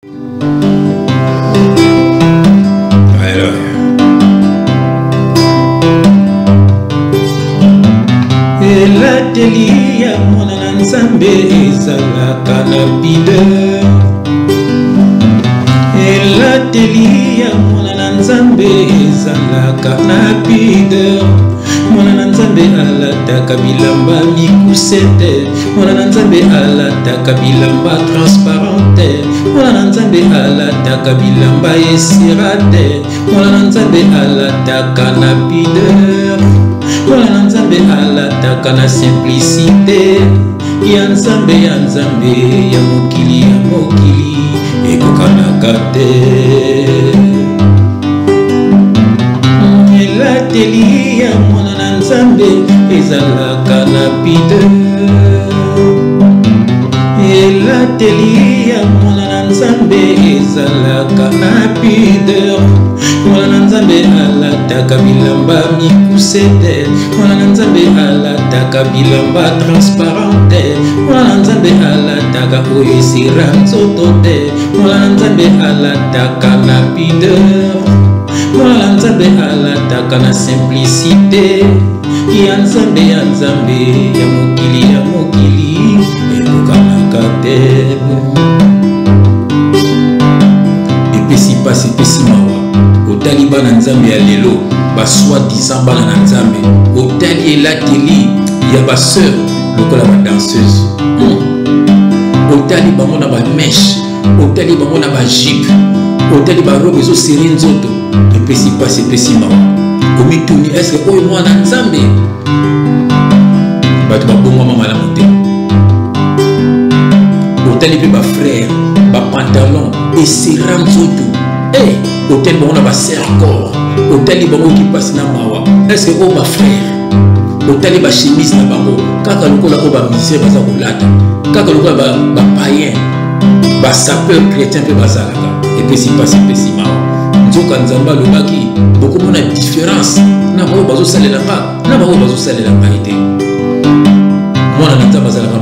Elatelia mwana nzambe ezalaka na pideur. Elatelia mwana nzambe ezalaka na pideur. Mwana nzambe alataka bilamba mikusete. Mwana nzambe alataka bilamba transparente. Mwana nzambe alataka bilamba esirate. Mwana nzambe alataka na pideur. Mwana nzambe alataka na simplicité. Ya nzambe ya mokili ekokanaka te. Elateli ya mwana nzambe ezalaka na pideur. Elateli ya mwana nzambe ezalaka na pideur. Mwana nzambe alataka bilamba mikusete. Mwana nzambe alataka bilamba transparente. Mwana nzambe alataka oyo esira nzoto te. Mwana nzambe alataka na pideur. Mwana nzambe alataka na simplicité. Ya nzambe ya mokili ekokanaka te. Epesi pasi epesi mawa. Otali bana nzambe ya lelo basoi-disant bana na nzambe. Otali elateli ya baseur lokola badanseuse. Otali bango na bameshe. Otali bango na bajipe. Otali barobe ezosere nzoto. Epesi pasi epesi mawa. Omituni eske oyo mwana nzambe. Bato babongwama malamu te. Otali mpe bafrère bapantalon esera nzoto. Otali bango na basercor. Otali bango ki pasi na mawa. Eske oyo bafrère. Otali bachemise na bango kaka lokola oyo bamisere baza kolata. Kaka lokola bapayen basapeur chrétien mpe bazalaka. Epesi pasi epesi mawa. Nzoka nzambe alobaki bokomona différence na baoyo bazosalela nga na baoyo bazosalela ngai te. Mwana na nzambe azalaka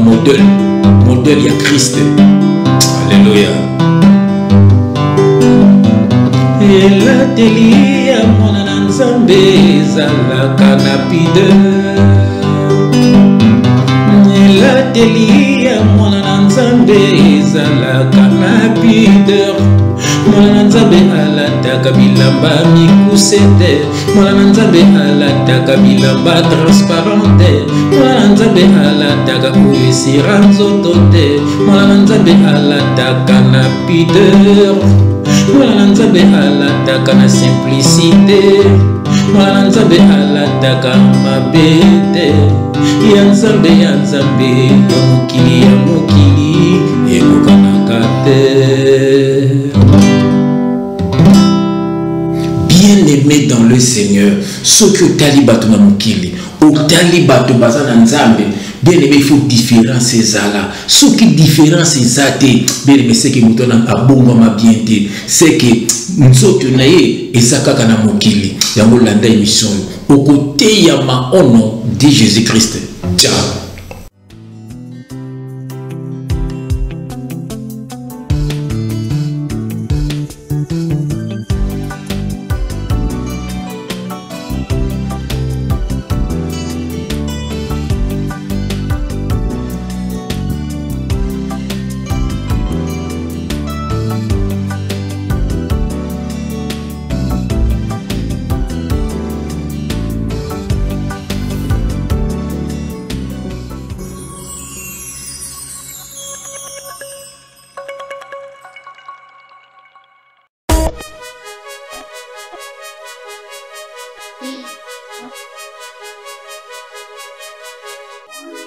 modèle ya Christ. Alléluia. Elateli ya mwana na nzambe ezalaka na pideur. Elateli ya mwana na nzambe ezalaka na pideur. Mwana nzambe alataka bilamba mikusete. Mwana nzambe alataka bilamba transparente. Mwana nzambe alataka oyo esira nzoto te. Mwana nzambe alataka na pideur. Mwana nzambe alataka na simplicité. Mwana nzambe alataka mabe te. Ya nzambe ya mokili ekokanaka te. Bien-aimé dans le Seigneur, ce que otali bato na mokili, otali bato baza na nzambe, bien-aimé, il faut différence ezala. Ce qui différence ezate, bien-aimé, c'est que muto na abongwama bien te, c'est que nzoto na ye ezakaka na mokili. Yango landa émission au côté ya maono de Jésus-Christ. Ciao.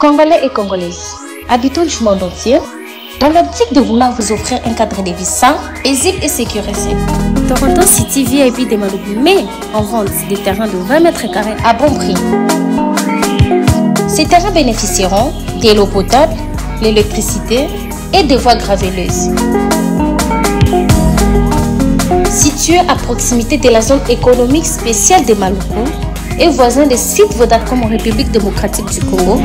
Congolais et Congolaises, habitants du monde entier, dans l'optique de vouloir vous offrir un cadre de vie sain, paisible et sécurisé, Toronto City VIP de Malobu met en vente des terrains de 20 mètres carrés à bon prix. Ces terrains bénéficieront de l'eau potable, l'électricité et des voies gravelleuses. Situé à proximité de la zone économique spéciale de Maluku et voisin des sites Vodacom en République démocratique du Congo,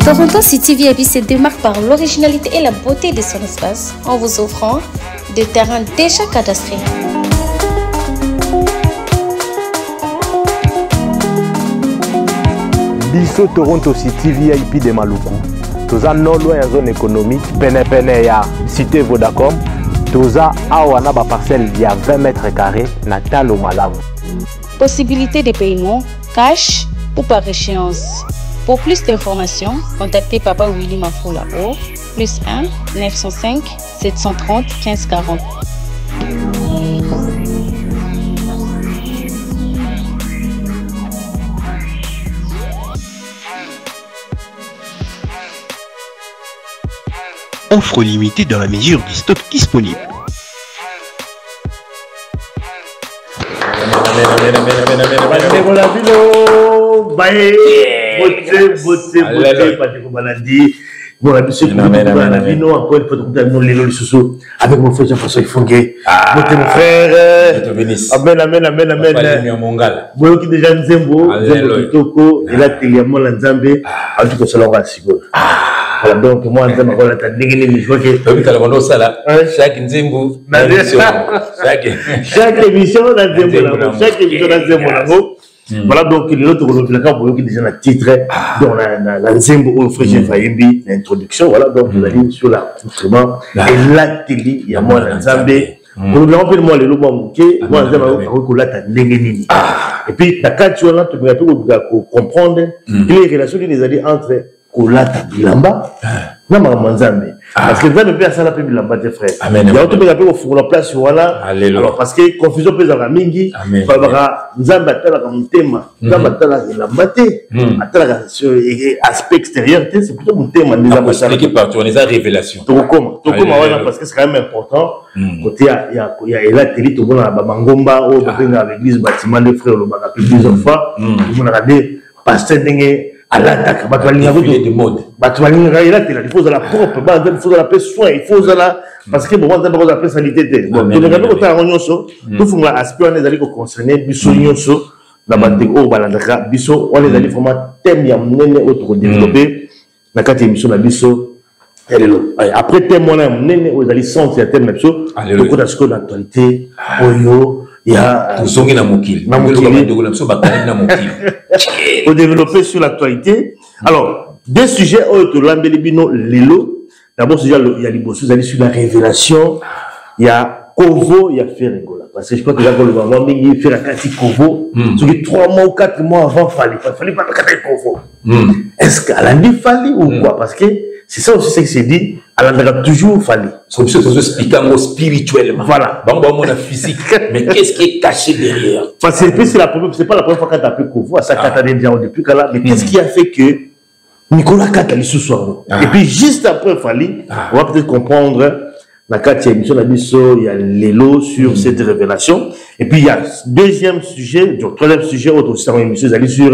Toronto City VIP se démarque par l'originalité et la beauté de son espace en vous offrant de terrains déjà cadastrés. Biso Toronto City VIP de Maluku. Toza non loin en zone économique, pene ya cité Vodacom. Toza awana ba parcelle il y a 20 mètres carrés natal au Malamu. Possibilité de paiement, cash ou par échéance. Pour plus d'informations, contactez Papa Willy Mafoula au +1 905 730 15 40. Offre limitée dans la mesure du stock disponible. Bon, la musique, encore une fois, avec mon frère Jean-François Ifongué. Mon frère, amen, amen, amen, amen. Bon, qui déjà Nzembo, Toko, et là, Téliamon, Nzambe, en tout cas, ça l'aura si bon. Voilà, donc, moi, Nzambe, on a dégueulé, je vois que. Chaque Nzembo, chaque émission, chaque émission, voilà donc l'autre qui déjà le titre dans la Nzembo au Frégé Fayembi l'introduction. Voilà donc vous allez sur l'instrument et la télé il y a moi Nzambe pour le remplir moi le lobo mouké moi Nzambe ko lata ndengenini et puis ta quand tu as là tu peux comprendre les relations qui les alliés entre Kolata Bilamba na mama Nzambe parce que Nzambe peut à ça la Bilamba tes frères il y a autre peu pour la place voilà alors parce que confusion peut avoir mingi fa Nzambe atala ka mutema Nzambe atala Bilamba te atala sur aspect extérieur c'est plutôt mutema Nzambe ça qui partout on les a révélation to comment voilà parce que c'est quand même important côté il y a la télé to bona ba mangomba au benga avec l'église bâtiment des frères le baka plusieurs fois on a regardé pasteur dingue à l'attaque, de mode. Il faut la propre, il faut la paix soin, il faut la. Parce que bon, on a besoin de la personnalité. Bon, donc, on a un tout font l'aspect, on est allé concerner, biso nyonso, la bande au balandaka, biso, on est allé vraiment thème, il y a un autre développé, la quatrième émission, la biso, après thème, on a un aux alliés centres, il y a thème, beaucoup d'aspects d'actualité, oyo. Il y a au développer sur l'actualité. Alors, deux sujets autour de l'ambélibino Lelo. D'abord, il y a les bosses, vous allez sur la révélation. Il y a Kovo, il y a Ferregola. Parce que je crois que là, le moment où il fait la carte Kovo, c'est 3 mois ou 4 mois avant, il fallait pas la carte Kovo. Est-ce qu'elle a dit fallait ou quoi? Parce que c'est ça aussi ce qui s'est dit. Elle a toujours fallu. C'est expliquant spirituellement. Voilà. Bon, on a physique. Mais qu'est-ce qui est caché derrière? Parce que c'est pas la première fois qu'on t'a appelé Kovo, ça t'a déjà depuis là. Mais qu'est-ce qui a fait que Nicolas Katali sous soir? Et puis juste après, il fallait, on va peut-être comprendre la quatrième émission, il y a l'élo sur cette révélation. Et puis il y a deuxième sujet, troisième sujet, autre aussi dans l'émission, ils sur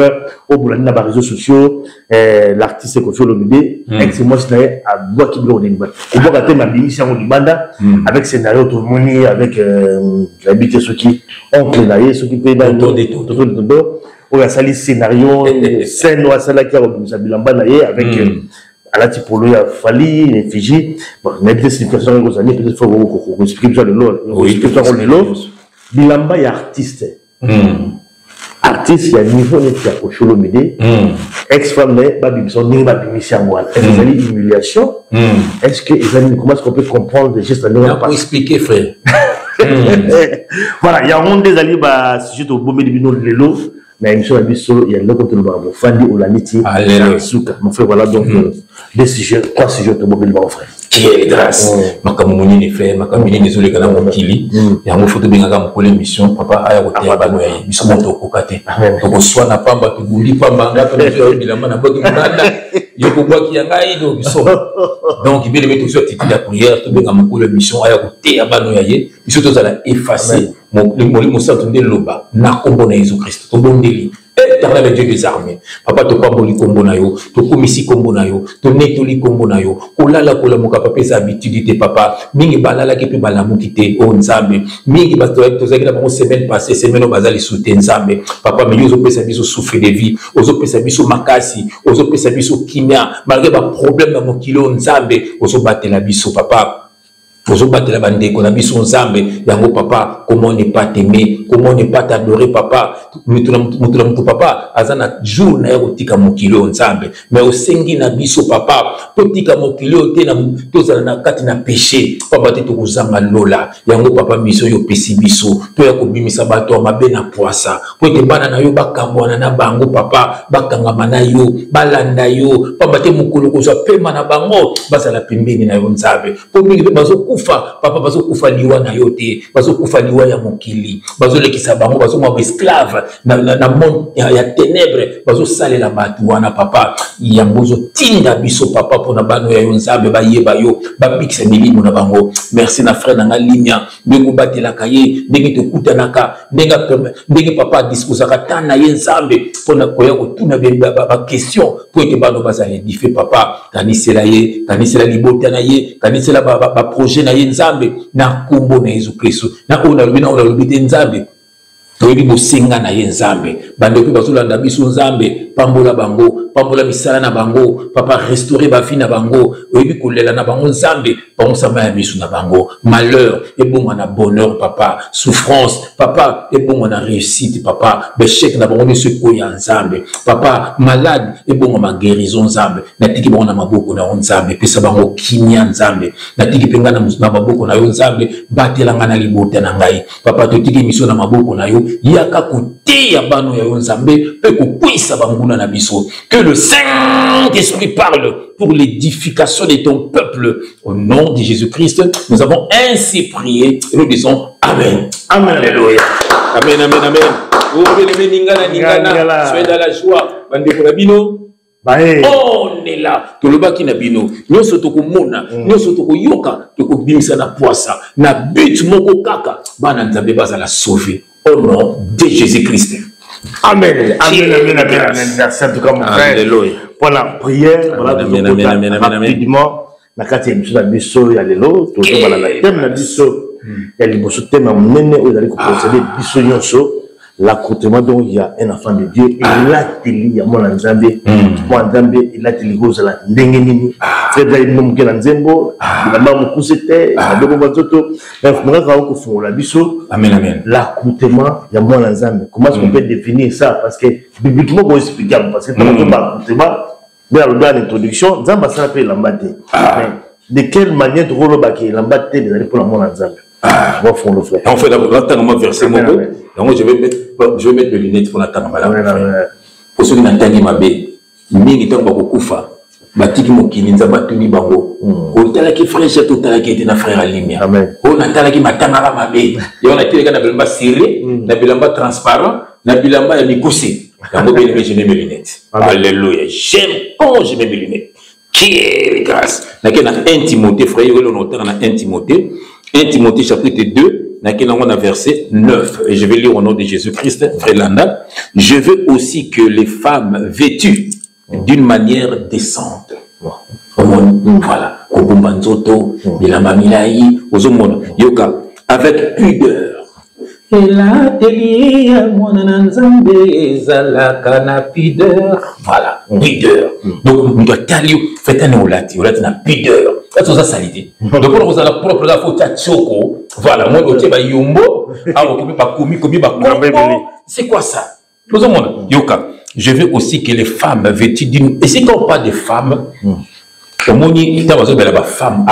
au bout de réseaux sociaux, l'artiste Kofi Olomide, ex-moi, c'est à bois qui bloque au Nigba. On voit que ma émission au Nibanda, avec scénario tout le monde, avec l'habitude, ceux qui ont créé, ceux qui payent dans le dos, on a sali scénario, scène ou à celle qui a avec à la typologie, à Fali, les Fiji. Bon, mais peut-être c'est une question aux années, peut-être qu'il faut expliquer ça de l'eau. Bilamba, il y a artiste. Artiste, il y a niveau de Cholomide. Ex-femme, il y a une humiliation. Est-ce que, comment est-ce qu'on peut comprendre des gestes à l'heure? Pour expliquer, frère. Voilà, il y a un des alliés, sujet au Bomé de Bino de Lélo. Mais il y a le côté de Fandi ou la Niti. Mon frère, voilà donc deux sujets, 3 sujets de mobile, mon frère. Quelle grâce! Makamuni n'est fait, Makamuni désolé quand on kili. Il y a un photo bien à mon émission, papa a été à Banoya, ils sont montés au Kokate. Donc on soit n'a pas battu, Boundi Pamba, donc il veut mettre sur titre de prière, tout bien à mon émission, à côté à Banoya, ils sont tous à effacer. Mon centre de l'Oba, n'a comboné Jésus-Christ, tout bon délit. Éternel Dieu des armées. Papa, tu pas boli combo na yo, tu komisi combo na yo, tu netoli combo na yo. Kolala kola moka papa sa habitude de papa. Mingi balala ke pe balamu kite o nzambe. Mingi bato to zaki na bon semaine passée, semaine bazali soutien nzambe. Papa mais yozo pesa biso souffrir de vie, ozo pesa biso makasi, ozo pesa biso kimia, malgré ba problème na mokilo nzambe, ozo batela biso papa. Pozo batela bandeko na biso nzambe yango papa, comment ne pas t'aimer, comment ne pas t'adorer papa. Mutu papa azana jour na yako tika mokilo nzambe mais osengi na biso papa to tika mokilo te na tozala na kati na péché papa te tokozanga lola yango papa miso yo pesi biso to ya kobimisa bato mabe na poisa po te bana na yo bakambwana na bango papa bakangama na yo balanda yo papa te mokolo kozwa pema na bango bazala pembeni na yo nzambe po mingi bazo kufa papa bazo kufa liwa na yo te bazo kufa liwa ya mokili bazo lekisa bango bazo mwa esclave na monde ya ténèbres bazo salela batu wana papa yangozo tinda biso papa pona bano ya yo nzambe bayeba yo babikisa milimo na bango merci na frère na limia ndenge batelaka ye ndenge tokutanaka ndenge papa disposaka tana ye nzambe pona koya kotuna ba question po ete bano bazala édifié papa kanisela ye kanisela libota na ye kanisela ba projet na ye nzambe na kombo na Yesu Kristo na ona lobi te nzambe toyebi bosenga na ye nzambe bandeko bazolanda biso nzambe pambola bango pambola misala na bango papa restaurer bafi na bango oyebi kolela na bango nzambe bangosama ya misu na bango malheur ebonga na bonheur papa souffrance papa ebonga na réussite papa bechec na bango nyonso ekoya nzambe papa malade ebonga ma guérison nzambe natiki bango na maboko na yo nzambe pesa bango kimia nzambe natiki mpenga na maboko na yo nzambe batelanga na libota na ngai papa totiki miso na maboko na yo yaka koteya bano ya yo nzambe pe kokwisa banguna na biso que le Saint-Esprit parle pour l'édification de ton peuple au nom de Jésus-Christ nous avons ainsi prié et nous disons amen amen alléluia amen amen amen oh bien ningana soyez dans la joie bandeko na bino on est là tolobaki na bino nyonso tokomona nyonso tokoyoka tokobimisa na poisa na but moko kaka bana nzambe bazala sauver au nom de Jésus-Christ. Amen. Amen, amen, amen, amen. Merci en tout cas, mon frère. Pour la prière, voilà, rapidement, na kati ya biso na biso ya lelo, toujours bala na thème na biso, ya liboso thème ya monene oyo ezali koprocéder biso nyonso, l'accoutrement dont il y a un enfant de Dieu, et l'ateli, il y a mon nzambe, mon nzambe, il ateli kozala ndenge nini, frère David Momuke na nzembo, il a maman kusete, il a dobo bazoto, bref, mon frère Kaoko Fongola biso, amen, amen. L'accoutrement, il y a mon nzambe. Comment est-ce qu'on peut définir ça? Parce que, bibliquement, on explique, parce que, l'accoutrement, mais dans l'introduction, nzamba ça appelle l'ambate. De quelle manière de rôle baki l'ambate des années pour la mon nzambe? En fait, là, verset Mogo. Donc, je vais mettre les lunettes pour l'attendre. Pour ceux qui n'entendent ma baie, mingi tango bakufa, batiki mokini nzamba tuni bango. Otalaki frère chez totalaki était na frère Alimia. On atalaki matangara ma baie. Et on a tiré na bilamba serré, na bilamba transparent, na bilamba ya mikose. Tango bien aimé, je mets mes lunettes. Alléluia. J'aime quand je mets mes lunettes. Qui est grâce. Na 1 Timothée, frère, il y a un 1 Timothée. 1 Timothée chapitre 2, on a verset 9. Et je vais lire au nom de Jésus-Christ, frère Landa. Je veux aussi que les femmes vêtues d'une manière décente. Voilà. Avec pudeur. Et là, pudeur. Voilà, pudeur. Donc, nous devons tailler, faites un olati, na pudeur. C'est ça, salité. Donc, vous avez la propre la faute à Tchoko. Voilà, moi, je vais yombo. C'est quoi ça? Yoka, je veux aussi que les femmes vêtues d'une. Et c'est quand pas de femmes, il y a des femmes,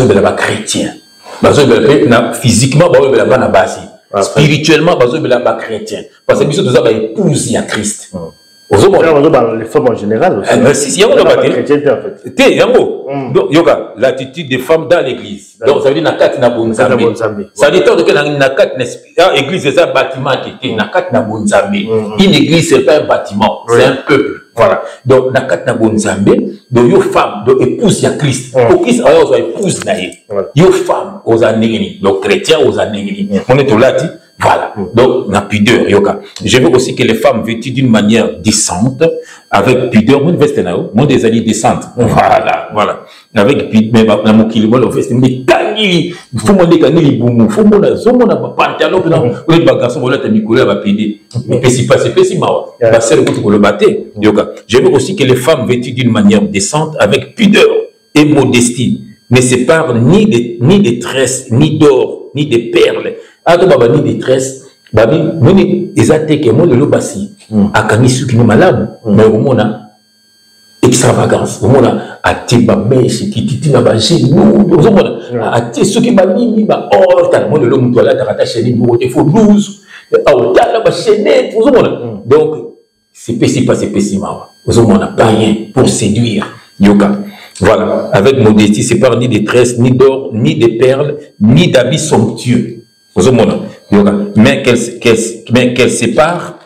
des chrétiens. Physiquement, spirituellement, chrétien. Parce que nous avons épouse à Christ. Les femmes en général. Si, il y a un l'attitude des femmes dans l'église. Donc, ça veut dire que na bonzambe. Ça veut dire que l'église est un bâtiment qui est na bonzambe. Une église, c'est pas un bâtiment, c'est un peuple. Voilà. Donc, na bonzambe, donc, yo femme, donc, épouse à Christ. Au Christ, alors, épouse na yo femme aux années, donc, chrétien aux années. On est au lati. Voilà, donc la pudeur, yoka. Je veux aussi que les femmes vêtues d'une manière décente, avec pudeur, mon veste nao, mon des années décentes. Voilà, voilà. Avec pudeur, mais mon kilimo, le veste, mais tangi, faut mon décaner boumou, faut mon pantalon, ou les bagages, on va te Nicolas va péder. Mais si pas, c'est si mao. La seule pour le battre, yoka. Je veux aussi que les femmes vêtues d'une manière décente, avec pudeur et modestie. ne sépare ni de tresses, ni d'or, ni de perles. Ato baba ni de tresses, babi, moni ezate ke mo lelo basi, akani suki ni malamu, mais au mona extravagance, au mona ati ba meshi, titi na ba genou, au mona ati suki ba nini ba or, tal mo lelo mutu ala takata cheni mo te fo blouse, au tala ba chaînette, au mona. Donc c'est pas au mona pas rien pour séduire yoka. Voilà, avec modestie, c'est pas ni de tresses, ni d'or, ni de perles, ni d'habits somptueux. Mais qu'elle sépare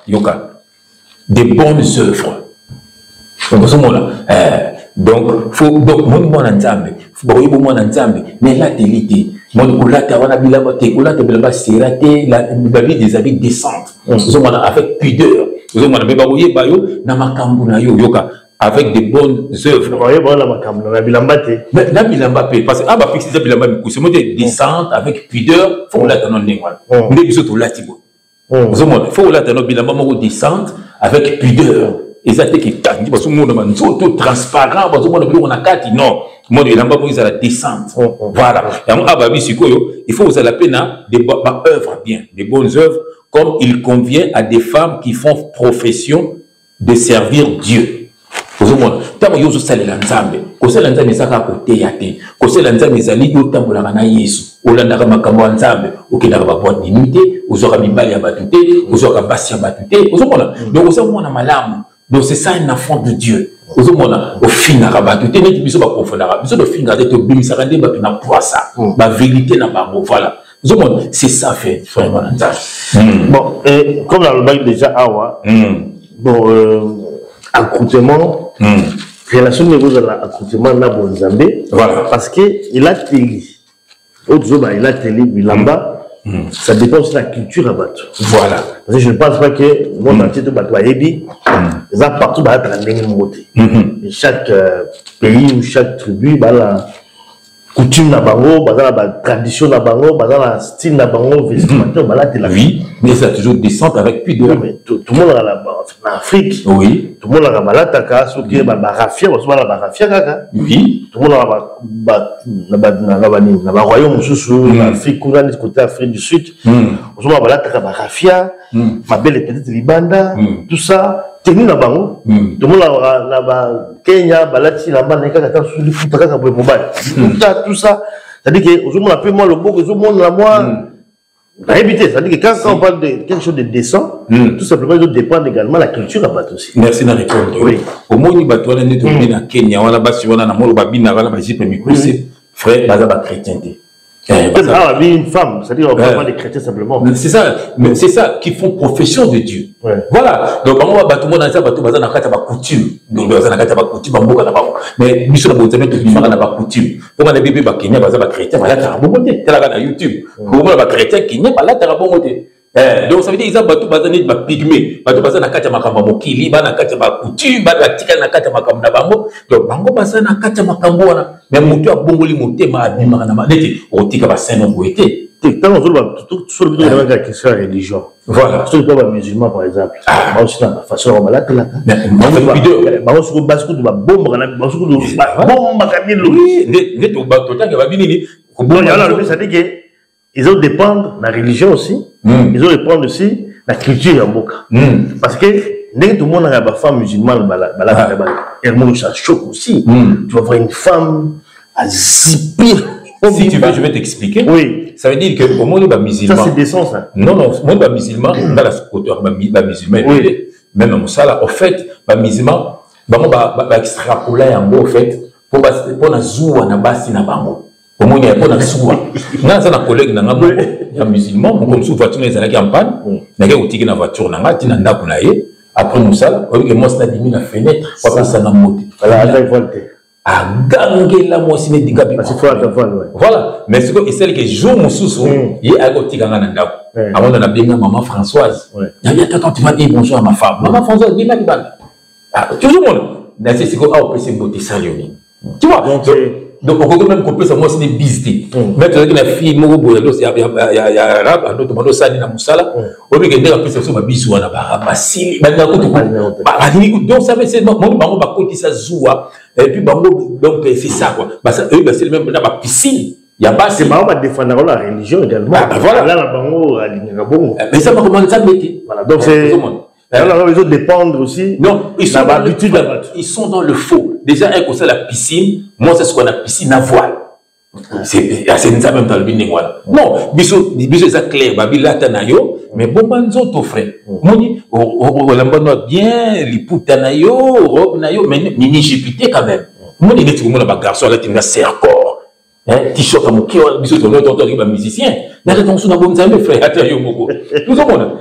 des bonnes œuvres. Donc, mon nzambe, mais la télé, des habits décentes, avec pudeur, avec des bonnes œuvres. Parce que ah fixe c'est moi décente avec pudeur, faut la tenir négoal. Mais biso to latibo. Faut la tenir bilamba moko décente avec pudeur. Exacté qui tangi parce que mon manzo tout transparent parce que mon biloko na kati non. Mon bilamba moko la décente. Voilà. Et ah ba bisikoyo, il faut vous la peine des œuvres bien, des bonnes œuvres comme il convient à des femmes qui font profession de servir Dieu. Tamo yozo salela nzambe kosela nzambe saka kote yate kosela nzambe zali yo tambolaka na Yesu olandaka makambo ya nzambe okendaka ba boîte de nuit ozoka mibali ya batute ozoka basi ya batute ozomona donc ozomona malamu donc c'est ça un enfant de Dieu ozomona ofinaka batute neti biso ba confondaka biso do finga te bimisaka nde bato na poisa ba vérité na bango voilà ozomona c'est ça fait vraiment nzambe. Bon comme dans le bac déjà awa bon accoutrement, relation de vous à l'accoutrement de la Bonzambé, voilà, parce que il a télé, il a télé, Bilamba, ça dépend de la culture à battre. Voilà. Parce que je ne pense pas que mon entier de battre à Ebi, ils ont partout à la même montée. Chaque pays ou chaque tribu, la coutume na bango, la tradition na bango, la style na bango, vestimentaire, oui, mais ça toujours descente avec pudeur. Tout le monde en Afrique, oui. Tout le monde a balataka, ceux qui ont barafia, oui. Tout le monde a royaume sous l'Afrique, côté Afrique du Sud, tout le monde a balataka barafia, ma belle petite libanda, tout ça. Tenu na bango, tout le monde a Kenya, balati la bande, tout ça. C'est-à-dire que aujourd'hui on appelle moi le beau, tout le monde la moi. C'est-à-dire que quand on parle de quelque chose de décent, tout simplement il dépend également de la culture à battre aussi. Merci de répondre. Oui. Au moins il battu on est tourné na Kenya, on a battu on a na molo babina on a battu premier c'est frère bazaba chrétienté. Peut-être une femme, c'est-à-dire on parle pas des chrétiens simplement. C'est ça qui font profession de Dieu. Voilà. Donc on va battre monde dans ça battu bazana kata ba coutume. Donc bazana kata ba coutume bamboka na bango. Mais biso na bonzame to bimaka na ba coutume. Pour na bébé ba Kenya bazaba chrétien bala ta bongote. Tela na YouTube. Pour moi ba chrétien Kenya bala ta bongote. Donc ça veut dire ils ont battu bazana ba pygmée. Battu bazana kata makamba mokili bana kata ba coutume bana tika na kata makamba na bango. Donc bango bazana kata makambo wana. Mais mutu abongoli motema abimaka na maneti otika ba saint no été. Tant on tout sur le la question de la religion. Voilà. Sur le musulman par exemple. Moi aussi dans la façon on malade là. Moi sur le basque de la bombe on a basque de bombe camille. Oui, net au bateau tant que va binini. Bon alors ça dit que ils ont dépendre de la religion aussi. Ils ont dépendre aussi de la culture en boka. Parce que dès tout le monde a une femme musulmane elle ça choque aussi. Tu vas voir une femme à zipper. Si tu veux, je vais t'expliquer. Oui. Ça veut dire que au moins les musulmans. Ça c'est décent ça. Non, moi les musulmans, dans la côté musulman, oui. Même en ça, au fait, les musulmans, va extrapoler en gros, au fait, pour na zoua na basi na bango. Au moins il y a pour na zoua. Na ça na collègue na ngabo, ya musulman, comme sous voiture les anaki en panne, na ga otiki na voiture na ngati na ndako na ye. Après Moussa, on dit que moi ça dimi la fenêtre, pas ça na moto. Voilà, à volte. À ganger la moi siné digabi. Voilà, mais c'est que celle que jour moussou, il a côté ganga nanda. Avant on a bien maman Françoise. Il y a quand tu vas dire bonjour à ma femme. Maman Françoise, dis moi dis toujours mon. C'est que ah on peut se beauté ça Léonie. Tu vois. donc on peut même couper ça moi c'est des bisous mais tu as une fille moi il y a arabe un autre mano ça ni na musala on peut que des après ça ma bisou na ba sili ba na ko donc ça c'est moi bango ba côté ça zoua et puis bango donc c'est ça quoi bah ça eux c'est même dans la piscine il y a pas c'est marrant de défendre la religion également voilà là la bango aligner bon mais ça comment ça metti voilà donc c'est alors, les autres dépendent aussi. Non, ils sont dans le faux. Déjà, un conseil la piscine, moi, c'est ce qu'on a piscine à voile. C'est ça même dans le binding. Non, bisous, c'est clair, babi là, tanayo, mais bon, banzo, ton frère. Moi, on l'a bien, les poutanayo, robe nayo, mais ni jipité quand même. Moi, il est tout le monde là, garçon, là, tu me sers corps. T-shirt à mon qui bisous, ton autre musicien. Là, donc, on a bon amis, frère, attends, yo, moko. Tout le monde.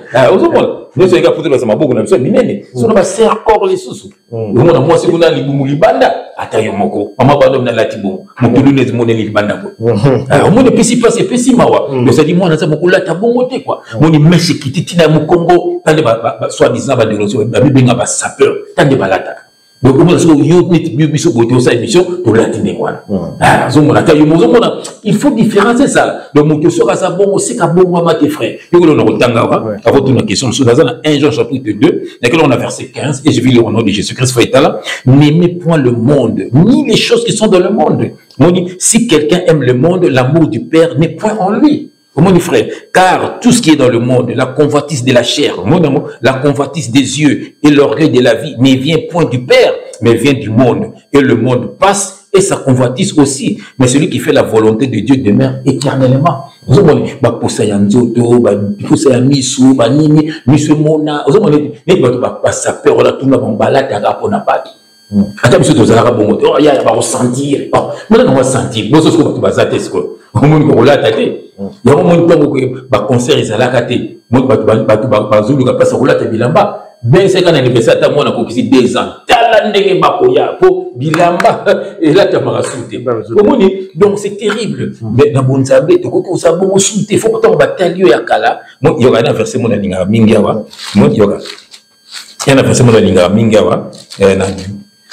Nous sommes pour ça m'a beaucoup na biso minene so na ba ser corps les sous ngona moi c'est kuna libumu libanda ata yo moko mama bando na latibo mutulu nezi mone libanda ko on ne pesi pas c'est pesi mawa mais ça dit moi na ça moko lata bongo te quoi on ni meshi kititi na mu Congo tande ba soit disant ba dénoncer ba benga ba sapeur tande ba lata donc on so yo nit biso boto sa émission to latine ngwana zo mona ta yo mozo mona il faut différencier ça donc moto sera ça bon c'est ka bon ma tes frères yo ko no tanga avant toute la question sur dans 1 Jean chapitre 2 laquelle on a verset 15 et je vais lire au nom de Jésus-Christ fait là n'aimez point le monde ni les choses qui sont dans le monde on dit si quelqu'un aime le monde l'amour du Père n'est point en lui. Mon frère, car tout ce qui est dans le monde, la convoitise de la chair, la convoitise des yeux et l'orgueil de la vie, ne vient point du Père, mais vient du monde. Et le monde passe et sa convoitise aussi. Mais celui qui fait la volonté de Dieu demeure éternellement. Vous avez dit, attends, monsieur, tu as bon, il y a un ressentir. Maintenant, on va sentir. Bon, c'est ce qu'on va zater. On va zater. Il y a un moment où le concert est à la caté. Moi, je vais passer au lac Bilamba. Ben, c'est quand on a anniversaire, on a conquis 2 ans. Talandé, Bakoya, pour Bilamba. Et là, tu as marasouté. Donc, c'est terrible. Mais dans mon sablé, tu as ça bon souté. Il faut que tu aies bataille à Kala. Moi, il y a un verset, mon ami, Mingawa. Moi, il y a un verset, mon ami, Mingawa.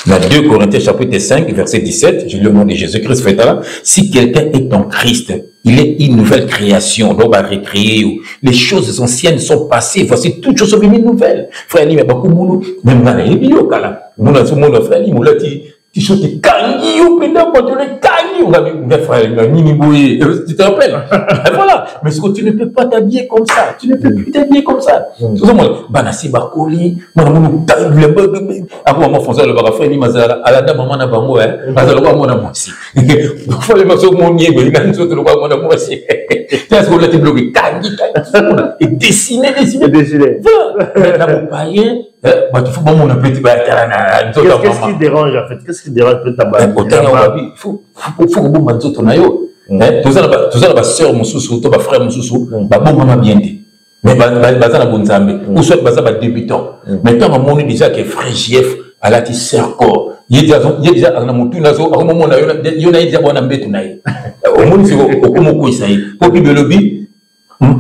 Dans 2 Corinthiens chapitre 5, verset 17, je le nom de Jésus-Christ fait là. Si quelqu'un est en Christ, il est une nouvelle création. Donc, on va recréer. Les choses anciennes sont passées. Voici toutes choses sont devenues nouvelles. Frère, il y a beaucoup de monde. Même dans les vidéos, mon frère, il m'a dit, tu chantes Kangi, ou pendant quand tu le Kangi, on a dit, frère, tu te rappelles? Voilà. Mais ce que tu ne peux pas t'habiller comme ça. Tu ne peux plus t'habiller comme ça. Tout ça, moi, Banassi Bakoli, moi, après, moi, François, le barafé, il m'a dit, à la dame, maman, n'a pas moi, hein. Parce que le roi, mon amour aussi. Il faut les masses au monde, il y a une chose, le roi, mon amour aussi. Tu as ce qu'on a été bloqué, Kangi, et dessiné. Voilà. Dans mon païen, il faut bon, mon appétit, qu'est-ce qui dérange, en fait? Qu'est-ce qui dérange peut-être il faut que vous m'en ton ayo. Tout ça, ma soeur, mon sous-sous, ma frère, mon sous-sous, ma bon maman bien dit. Mais baza na bon zambe. Ou soit baza ba débutant. Maintenant, maman dit déjà que frère JF a la ti serco. Il y a déjà na mutu na zo, au moment na yo na déjà bona mbetu na ye. Au monde c'est au comme ko isaï. Pour bibelobi au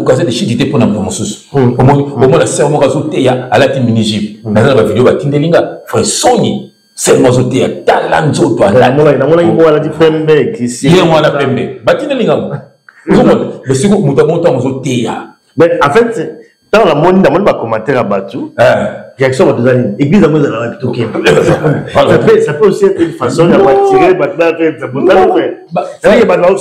cas de chidité pour na mon sous. Au moment la sœur mo kazote ya a la ti minijib. Na za ba vidéo ba tindelinga frère Sony. C'est moi qui ai talent sur toi. La mola, la dit pembe qui si. Il y a moi la pembe. Batine lingam. Le second mutamonta aux mais en fait, dans la monde, dans le commentaire à Batou, réaction à deux années. Église à moi, ça va plutôt ça peut aussi être une façon d'attirer Batman avec sa bonne c'est Batman,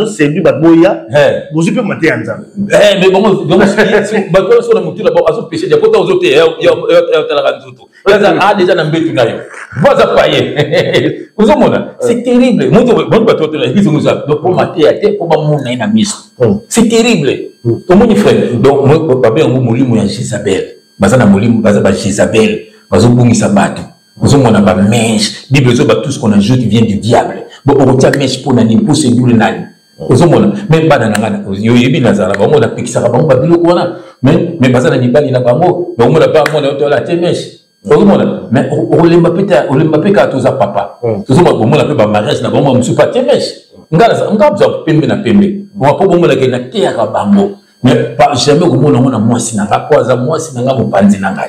c'est lui, Batmoya. Vous pouvez mater en zam. Mais bon, donc, Batman, sur la mouture là-bas, à son péché, il y a pas aux autres, il y a déjà un bétu naïf. Voilà, païen. Vous avez c'est terrible. Moi, je vais l'église, donc pour mater à terre, pour m'amener à la mise. C'est terrible. Tout le monde frère. Donc, moi, papa, on m'a dit, moi, Jézabel. Bazana Molim, Bazaba Jézabel, Bazobungi Sabato. Vous avez un mèche. Bible, tout ce qu'on ajoute vient du diable. Bon, on retient mèche pour n'ani, pour se douler n'ani. Vous avez même pas dans la yoyebi nazara, on a piqué ça, on va dire qu'on a. Mais Bazana n'y pas, il n'a pas mot. Mais on n'a pas mon auteur la mèche. Mais on l'a pas qu'à tous à papa. Tout ça, on l'a pas mariage, n'a pas moi, monsieur pas mèche. On a besoin de pembe na pembe. On va pas bon la gueule na terre à bambo. Mais pas jamais au monde on a moi si nanga quoi za moi si nanga mopanzi nanga.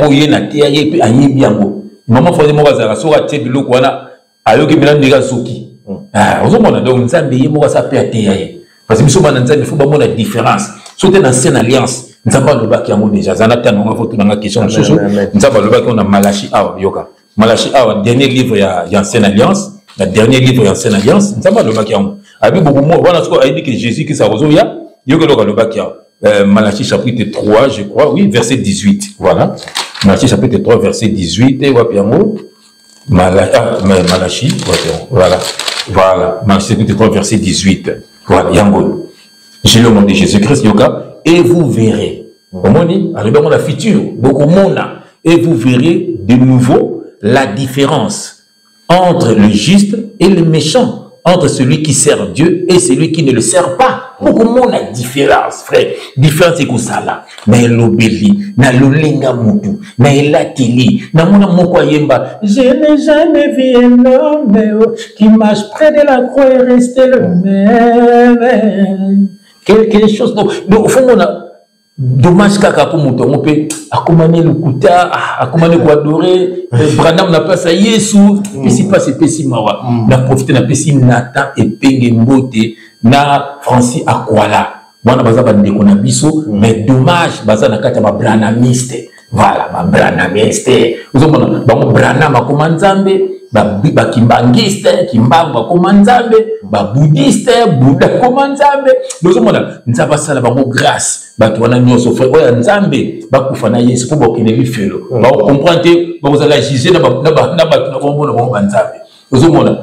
Oye na terre et puis ayi biango. Maman faisait moi za so a te biloko wana ayoki mena ndeka soki ozomona donc nzambe ye moko asa pe ateya ye parce que biso bana nzambe faut bamona différence so te na ancienne alliance nzambe alobaki yango déjà zana tano ngo foto nanga question mosusu nzambe alobaki on a Malachi awa yoka Malachi awa dernier livre ya ancienne alliance la dernier livre ya ancienne alliance nzambe alobaki yango abi beaucoup mo wana siko a dit que Jésus qui sa rozoya yoka loka alobaki awa Malachi chapitre 3 je crois oui verset 18 voilà Malachi chapitre 3 verset 18 et wapi yango Malachi voilà Malachi chapitre 3 verset 18 voilà yango j'ai le nom de Jésus-Christ yoka et vous verrez comment dit arrivé dans la future beaucoup monde et vous verrez de nouveau la différence entre le juste et le méchant, entre celui qui sert Dieu et celui qui ne le sert pas. Beaucoup de monde a différence, frère. Différence c'est comme ça là. Na elobeli, na lolenga mutu, na elateli, na mona moko yemba. Je n'ai jamais vu un homme qui marche près de la croix et rester le même. Quelque chose. Donc au fond on a dommage kaka pour mutu on peut akomane le kuta, akomane ko adorer. Branham n'a pas ça Yesu, puis si pas c'est pessi mawa. Na profiter na pessi Nathan et Penge Mbote na Francis Akwala. Wana baza ba ndeko na biso, mais dommage baza na kata ba Branhamiste. Voilà, ba Branhamiste. Vous comprenez? Ba Branham akoma nzambe, ba kimbangiste, kimbango akoma nzambe, ba bouddhiste, Bouddha akoma nzambe. Vous comprenez? Nzaba sala ba grâce. Bato wana nyonso frère oya nzambe bakufa na Yesu po bokene lifelo ba comprendre ba kozala juger na bato na bomona ba nzambe ozomona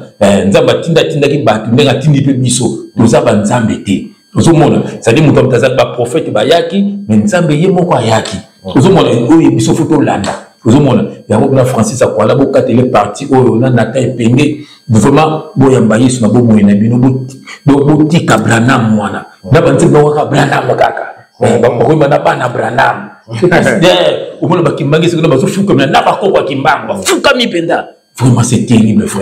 nzambe tinda ki bato ndenga tindi pe biso tozaba nzambe te ozomona ça dit muto mtaza ba prophète ba yaki mais nzambe ye moko ayaki ozomona oyo biso foto landa ozomona yango na Francis Akwala bo katele parti oyo na Nathan et Penge vraiment boyamba Yesu na bomo na bino bo tika Branham mwana na banzimba waka Branham kaka bakoma na bana Branham umona bakimbangi sikona bazofuka na bakoko kimbango fuka mipenda vraiment c'est terrible frère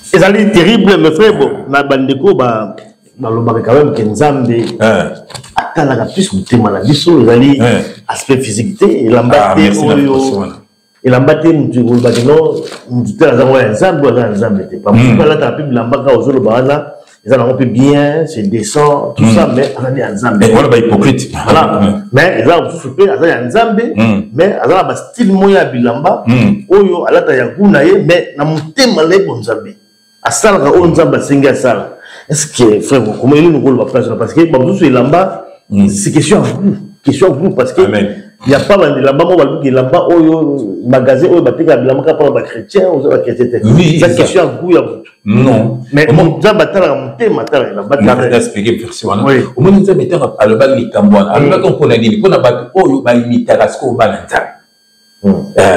ça est terrible mes frères bon na bandeko ba lobaka quand même que nzambe atala plus mutema na biso ezali aspect physique te elambate oyo elambate mutu bakino mutu tala zango ya nzambe te pas la ta bible lambaka ozolo bana ils ont un peu bien, c'est décent, tout ça, mais on a dit Nzambe. Voilà, bah hypocrite. Voilà. Mais ils ont soufflé, ils ont Nzambe, mais ils ont un style moyen bilamba, oyo alata yakuna ye, mais na mutema le bon Nzambe. Asala ka on Nzambe singa sala. Est-ce que frère, comment il nous va place parce que bon tout lamba, c'est question à vous, parce que il n'y a pas de lamba, on va dire que lamba oyo magasin oyo batika bilamba pas ba chrétien, on va chrétien. C'est question à vous, non. Mais mon Nzambe atala mutema atala na batala expliquer version wana. Au moins Nzambe tanga aloba likambwana. Aloba ko na nini? Pona bato oyo ba imitaka sko ba Nzambe.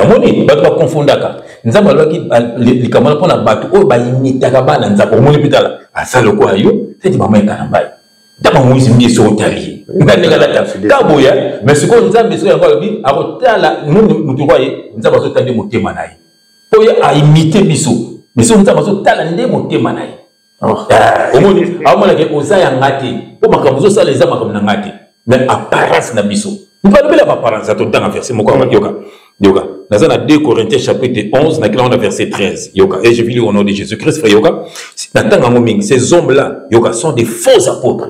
Moni bato ba confondaka. Nzambe aloba ki likambwana pona bato oyo ba imitaka ba Nzambe. Moni pitala. Asalo ko ayo, c'est mama ekana mbai. Dama mwisi mbiye so otali. Ngandeka la kaboya, mais ce qu'on Nzambe so yango alobi akotala mutu kwa ye, Nzambe so tande mutema na ye. Oyo a imiter biso. Mais si on a besoin de talent, on est mané. On a dit aux aïe ngati. On a besoin de ça les âmes comme ngati. Mais apparence na biso. Nous parlons de l'apparence. Ça tout dans verset. Mon corps yoga. Yoga. Dans un 2 Corinthiens chapitre 11, dans on a verset 13. Yoga. Et je vais lire au nom de Jésus-Christ, frère yoga. Ces hommes-là, yoga, sont des faux apôtres.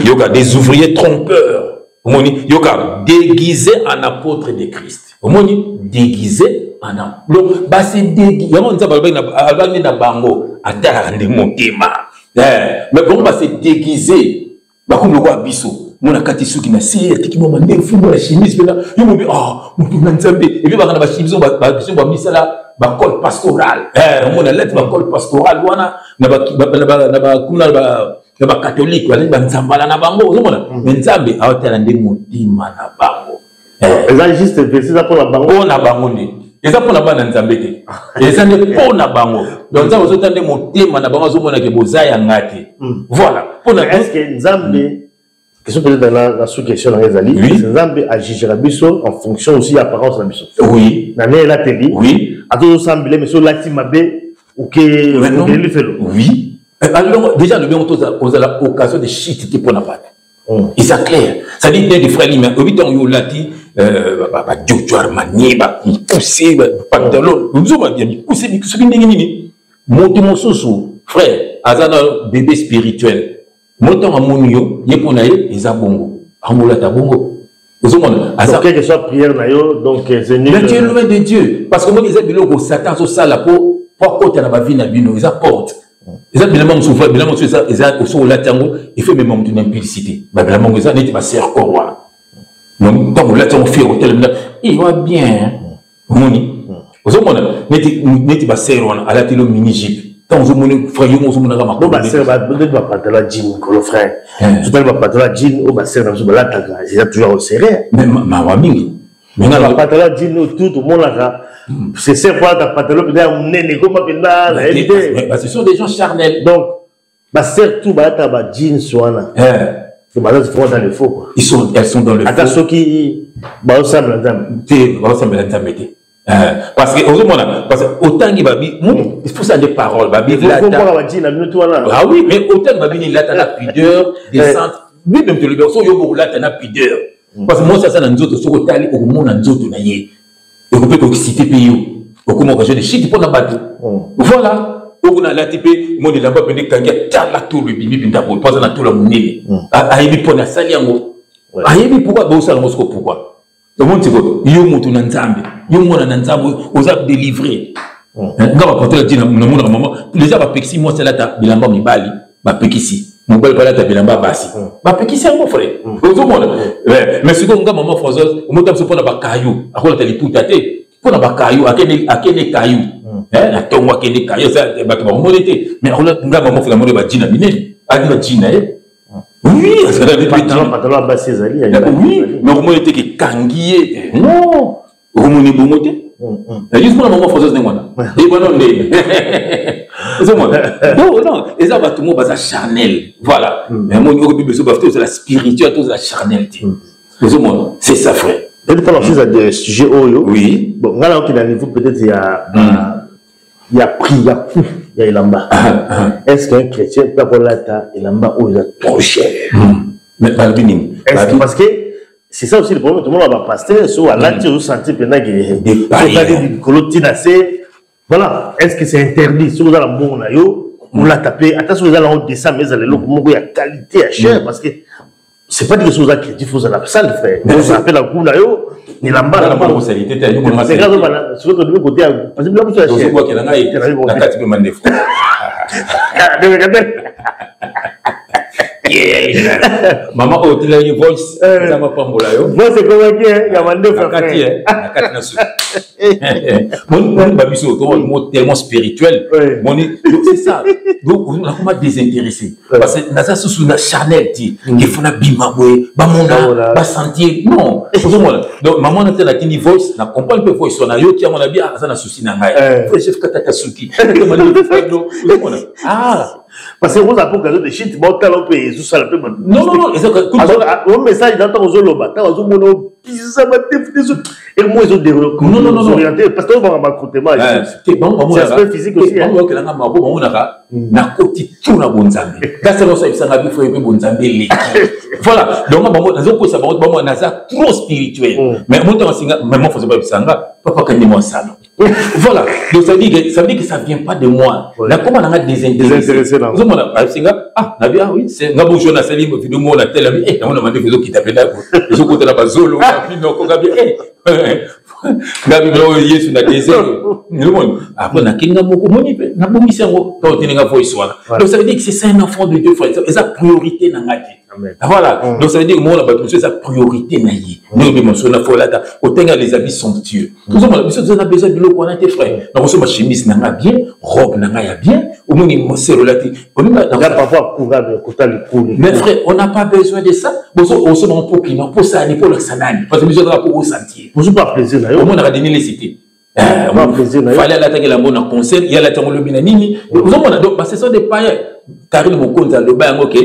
Yoga, des ouvriers trompeurs. Yoga, déguisés en apôtres de Christ. Déguisés. Donc, bah c'est déguisé. Il y a bango, mais bon, bah c'est déguisé. Bah comme le roi Bissot, mon akatisu qui m'a serré, qui m'a mandé fou la chemise, il m'a dit ah, mon tout l'ensemble. Et puis bah quand la chemise, bah mis ça là, bah col pastoral. Mon lettre, bah col pastoral, voilà. Na catholique, bah nzambala na bango, mais nzambe a otelande motima na bango. Ils juste verser ça pour la bango na bango ni. Et ça pour la bande nzambe te. Et ça ne pour na bango. Donc ça vous entendez motima na bango zomona ke bozaya ngati. Voilà. Pour na est-ce que nzambe question peut-être dans la sous-question dans les alliés, nzambe agira biso en fonction aussi apparence na biso. Oui. Na ne la télé. Oui. A tout semblé mais sur la timabe ou que le fait. Oui. Alors, déjà, le bien, on a l'occasion de chiter pour la part. Et c'est clair. Ça dit, des frères, mais au 8 ans, il y a Jojo Armani, poussé, pantalon, nous avons bien poussé, ce qui n'est monte mon sous, frère, Azana bébé spirituel. Montant à mon yo, Yeponaye, et Zabongo. Amoula Tabongo. Donc, quelle que soit prière, donc, c'est nul. Mais tu es loin de Dieu. Parce que moi, ils ont dit Satan, sur ça, la peau, pour côté à la vie, ils apportent. Ils ont bien souffert, bien souffert, ils ont sur la tango, il fait même une implicité. Mais bien, ils ont dit, ma sœur, quoi. Donc, quand vous l'avez fait, il va bien. Moni. Vous avez dit, n'était pas sœur, à la télé mini-jeep. Quand vous avez frère, vous avez dit, non, ma sœur, vous pas pantalon jean, le frère. Vous avez pas pantalon jean, ou ma sœur, vous avez c'est toujours au serré. Mais ma famille. Mais la pantalon jean, tout le monde là. C'est 5 fois ta pantalon, on est comme un ce sont des gens charnels. Donc, ma sœur, tout va être ma jean, soit là. C'est maintenant qu'ils font dans le faux. Elles sont dans le faux. Attends, ceux qui ressemblent à dame. Ressemblent à dame. Parce que autant qu'il va dire, il faut ça des paroles. Ah oui, mais autant qu'il va dire, il a la pudeur, descente. Lui-même, tu le vois, il y a la pudeur. Parce que moi, ça, nous autres, sur le tali, au monde, nous autres, et on peut citer pays. Au comment on de shit pour la bateau. Voilà. On a la type, moi, il a pas besoin de kangia, t'as la tour, le bibi, puis t'as pas la tour, la monnaie. Aïe, pour la saliango. Aïe, pourquoi, bon, ça, pourquoi? Le monde, c'est quoi? Yo, mon tour, n'ensemble. Yo, mon n'ensemble, aux âmes délivrées. Quand on va dire, maman, les gens, pexi, moi, c'est là, t'as, bilamba, mi bali, pexi. Mon bel palais, t'as bilamba, bassi. Pexi, c'est mon frère. Mais ce qu'on a, maman, française, au moins, c'est pour la caillou. À quoi t'as les poutatées? Pour la caillou, à quel caillou? À ton moi, quel caillou, ça, bah, tu vas remonter. Mais on a, maman, faut la monnaie, bah, dîner, miné. Ah, la dîner, oui, ça a des pantalons bas ses alliés. Oui, mais au moins, il était que kangié. Non, au moins, il est bon moté. Juste pour la maman française, et bon, non, non, et ça va tout le monde, ça charnel. Voilà. Mais moi, c'est la spiritualité, c'est la charnalité. C'est ça, frère. Peut-être qu'on a des sujets haut. Oui. Bon, là, on a un niveau, peut-être, il y a prix, il y a coût, il y a Ilamba. Est-ce qu'un chrétien peut avoir la Ilamba où il est trop cher? Mais parce que c'est ça aussi le problème, tout le monde va passer, soit là, tu as senti pendant que voilà, est-ce que c'est interdit? Si vous avez un bon naïo, on l'a tapé, attention, vous allez en descendre, mais il y a qualité à cher, parce que c'est pas des choses à critiquer, il faut la salle, frère. On s'appelle la coup naïo, il a pas la bonne c'est grave, sur l'autre côté, parce que là, vous avez quoi qu'il en a maman, oh, tu as une voice. Moi, c'est comme il y a deux frères. Mon tellement spirituel. C'est ça. Donc, on a comment désintéressé. Parce que dans ça, sous la Chanel, il faut la bimaboué, bamona, sentir. Non. Donc, maman, on a une voice, on comprend un peu voice. On a eu qui a mon habit, ça n'a souci n'a pas. Le chef Katakasuki. Ah. Parce que vous avez pas de shit, bon, t'as l'opé, tout ça, le non, non, un message dans ton zolo, et moi, ils ont des orientés, parce que on va m'écouter, moi, c'est aspect physique aussi. Voilà, donc, on a ça trop spirituel. Mais moi, je faisais pas ça, papa, quand il moi ça. Voilà, donc ça veut dire que ça ne vient pas de moi. Là, comment on a désintéressé? Ah, oui, c'est un bon journal, c'est libre, vidéo, on a tel ami, et on a demandé aux autres qui t'appellent là, les autres côté là-bas, Zolo, Gabi, Yesu, na désert. Après, on a Kinga Moko, na Bomisango, quand on a une voix. Donc ça veut dire que c'est ça un enfant de Dieu, frère. C'est sa priorité dans la vie. Voilà. Donc ça veut dire que moi, c'est sa priorité dans la vie. Nous, on a fait là, autant les habits somptueux. Nous avons besoin de l'eau pour notre frère. Donc, on a chemise n'a bien, robe n'a bien, au moins, il s'est relatif. On a parfois mais frère, on n'a pas besoin de ça. On se rend pour qui, pour ça, pour le sanani. Parce que nous avons pour sentir. Vous n'avez pas plaisir, là. On a donné les cités. Il fallait l'attaquer la bonne en concert, il y a la tango le binanini. Donc, ce sont des païens. Car le mot compte, le bain, ok.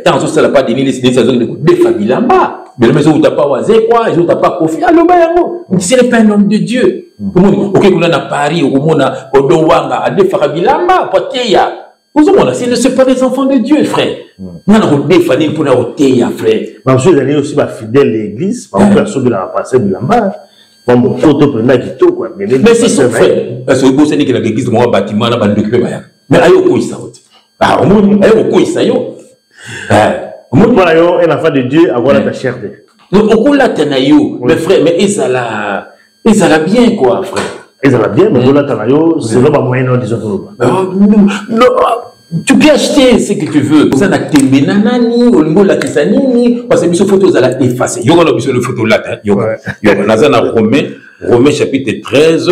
Tant que ça n'a pas donné les cités, ça a des familles là-bas. Mais le monsieur où t'as pas oisé, quoi, ils ont pas confié. Ah, le bain, c'est pas un homme de Dieu. Ok, on a Paris, on a Odowanga, à des familles là-bas, Poteya. Ce ne sont pas des enfants de Dieu, frère. On a défini pour nous frère. Parce que vous allez aussi fidèle à l'église, parce que personne de la passé de la main. Mais c'est son frère. Parce que vous savez que l'église, moi, bâtiment, là, occupé. Mais aïe, au ça. Ah, au moins, aïe, au ça, yo. Au moins, un enfant de Dieu, avoir la chair. Donc, au là, mais frère, mais ils allaient bien, quoi, frère. Ils allaient bien, mais là, c'est vraiment moyen de dire. Non, tu peux acheter ce que tu veux. Vous avez des nanani, au niveau de la Kisanini, parce que les photos, vous allez effacer. Il y a une photo là, il y a Romains chapitre 13,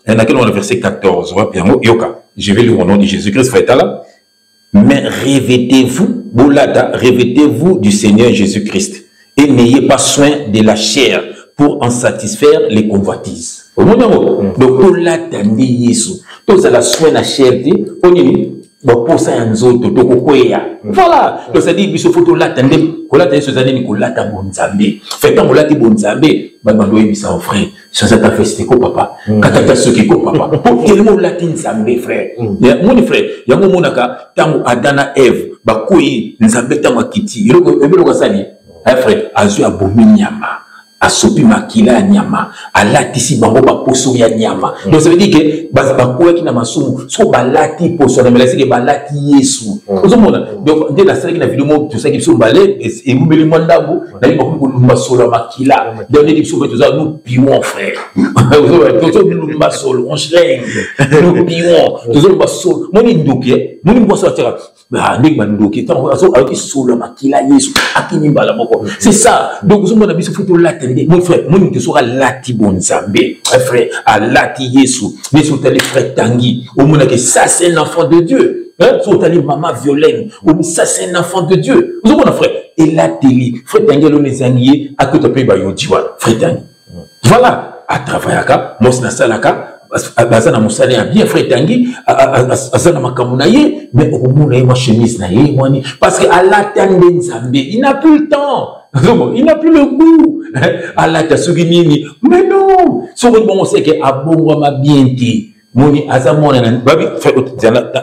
et dans le verset 14. Je vais lire au nom de Jésus-Christ, là. Mais revêtez-vous du Seigneur Jésus-Christ, et n'ayez pas soin de la chair pour en satisfaire les convoitises. Donc, pour l'attendre, Jésus, tous à la soin de la chair, on y pour ça, voilà. Donc, ça dit, il faut l'attendre. Quand on ce années, il faut l'attendre bon Zambé. Fait quand on l'attend bon Zambé, bah, on doit y ça, frère. Ça, ça t'a fait, c'était quoi, papa? Quand t'as ce qui quoi, papa? Pour tellement l'attendre Zambé, frère. Mon frère, il y a un moment, tant Adana Eve, bah, quoi, Zambé, tant Kiti, il y a un sali. Frère, Azu abomi nyama. Asopi makila nyama, alatisi bango ba poso ya nyama. Donc ça veut dire que bakoya ki na masumu, so balati poso na melasi ke balati Yesu. Donc dès la série na vidéo tout ça qui sont balé et vous meli mandabo, na yi bako lumba solo makila. Donc les sont tout ça nous pions frère. Tout ça nous lumba solo, on chleng. Nous pions, tout ça lumba solo. Moni ndoké, moni mbo sortira. Bah nek ba ndoké, tant so aki solo makila Yesu, akini bala moko. C'est ça. Donc vous mona biso photo là. Mon frère, mon te sera lati bon Zambé, frère, à lati Yesu, mais sur les frères Tanguy, au monde que ça c'est un enfant de Dieu, hein, sur les maman violente, ou ça c'est un enfant de Dieu, vous avez mon frère, et la télé, frère Tanguy, on est zangier, à côté de pays Diwa, frère Tanguy. Voilà, à travers là, moi c'est salaka. Bazana musane a bien frère Tanguy, azana makamunaye, mais au monde ma chemise naye, moi ni, parce que Allah tande Zambé, il n'a plus le temps. Il n'a plus le goût. Allah t'a souligné. Mais non. Ce que bon c'est que abongo ma bien dit. Moni azamona babi fait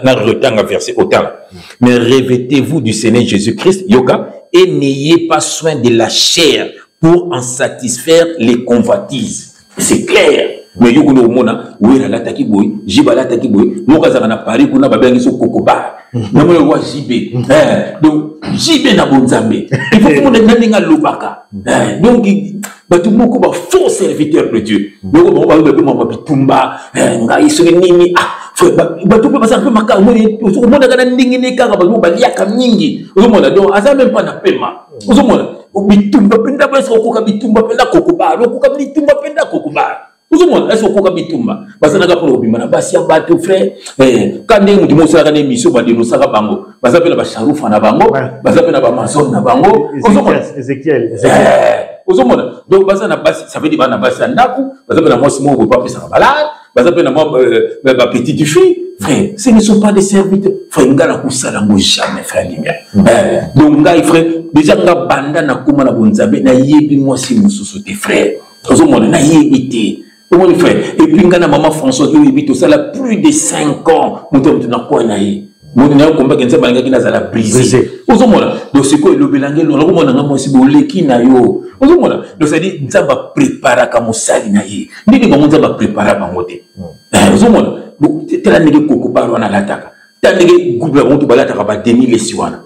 na retanga verset autant. Mais revêtez-vous du Seigneur Jésus-Christ, yoka, et n'ayez pas soin de la chair pour en satisfaire les convoitises. C'est clair. Mais yo kono mona wera la taki boy, jiba la taki boy, mokaza na Paris kuna babengi so kokoba. Na mo wa jibe. Donc jibe na bonzambe. Il faut que on ait lobaka. Donc batu moko ba faux serviteur de Dieu. Donc on va be mama bitumba, ngai so nini batu pe basa pe maka mo mona kana ndingi ne kaka ba liaka mingi. Ozomona donc aza même pas na pema. Ozomona bitumba penda ba so ko ka bitumba penda kokoba, ko ka bitumba penda kokoba. Tout le monde, est-ce qu'on a bitumba? Parce que pour obima, basi ya bateau frère. Quand nous disons ça, quand émission va dire nous ça bango. Parce que la charouf na bango, parce que la Amazon na bango. Ezekiel. Donc parce que ça veut dire na basi ndaku, parce que la moi simo pas faire ça balade, parce que na moi ma petite fille, frère, ce ne sont pas des serviteurs. Frère ngala kusala ngo jamais frère lumière. Donc ngai frère, déjà nga banda na kuma na bonzabe na yebi moi si mususu tes frères. Tout le monde na yebité. Comment frère? Et puis, quand maman Françoise lui dit tout ça, là, plus de 5 ans, mon Dieu, tu n'as pas naï. Mon Dieu, combat qui n'a brisé. Donc, c'est quoi le belangé? On a moi aussi bolé qui n'a yo. Donc, ça dit, nous avons préparé comme ça, naï. Nous avons préparé comme moté. Donc, tu as négé coco par on a l'attaque. Tu as négé gouble on te balade à demi les siwana.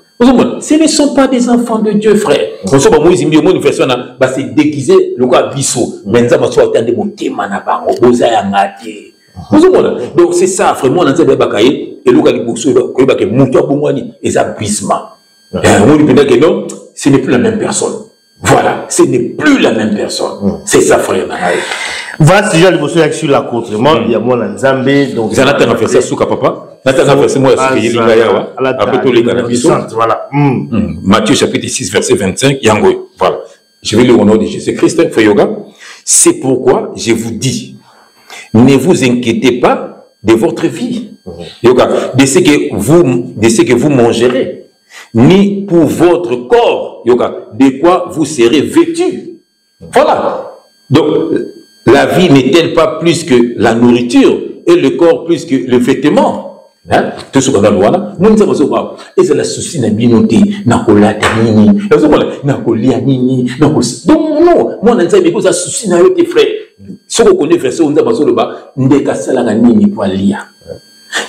Ce ne sont pas des enfants de Dieu, frère. On se voit, ils ont une personne qui s'est déguisée, le quoi, bisso. Mais nous avons attendu mon téma na bango, boza ya ngati. Donc c'est ça, frère. Moi, on a dit bakaye et le quoi, les bourseaux, que bakaye, mouton pour moi ni, et ça brisement. On dit que non, ce n'est plus la même personne. Voilà, ce n'est plus la même personne. C'est ça, frère. Voilà, si j'ai le bourseau sur la côte, il y a moi en Zambé, donc. Ça n'a pas fait ça sous papa. Voilà. Matthieu chapitre 6, verset 25. Voilà. Je vais lire au nom de Jésus-Christ. C'est pourquoi je vous dis, ne vous inquiétez pas de votre vie, de ce que vous mangerez, ni pour votre corps, de quoi vous serez vêtus. Voilà. Donc, la vie n'est-elle pas plus que la nourriture et le corps plus que le vêtement? tout ce qu'on a loin, nous disons et c'est la souci na binoté, na kolata nini, na kolia nini, donc non, moi on a dit que ça souci na yote frère. Ce qu'on connaît frère, c'est on a besoin de ba, ndeka sala nini pour lia,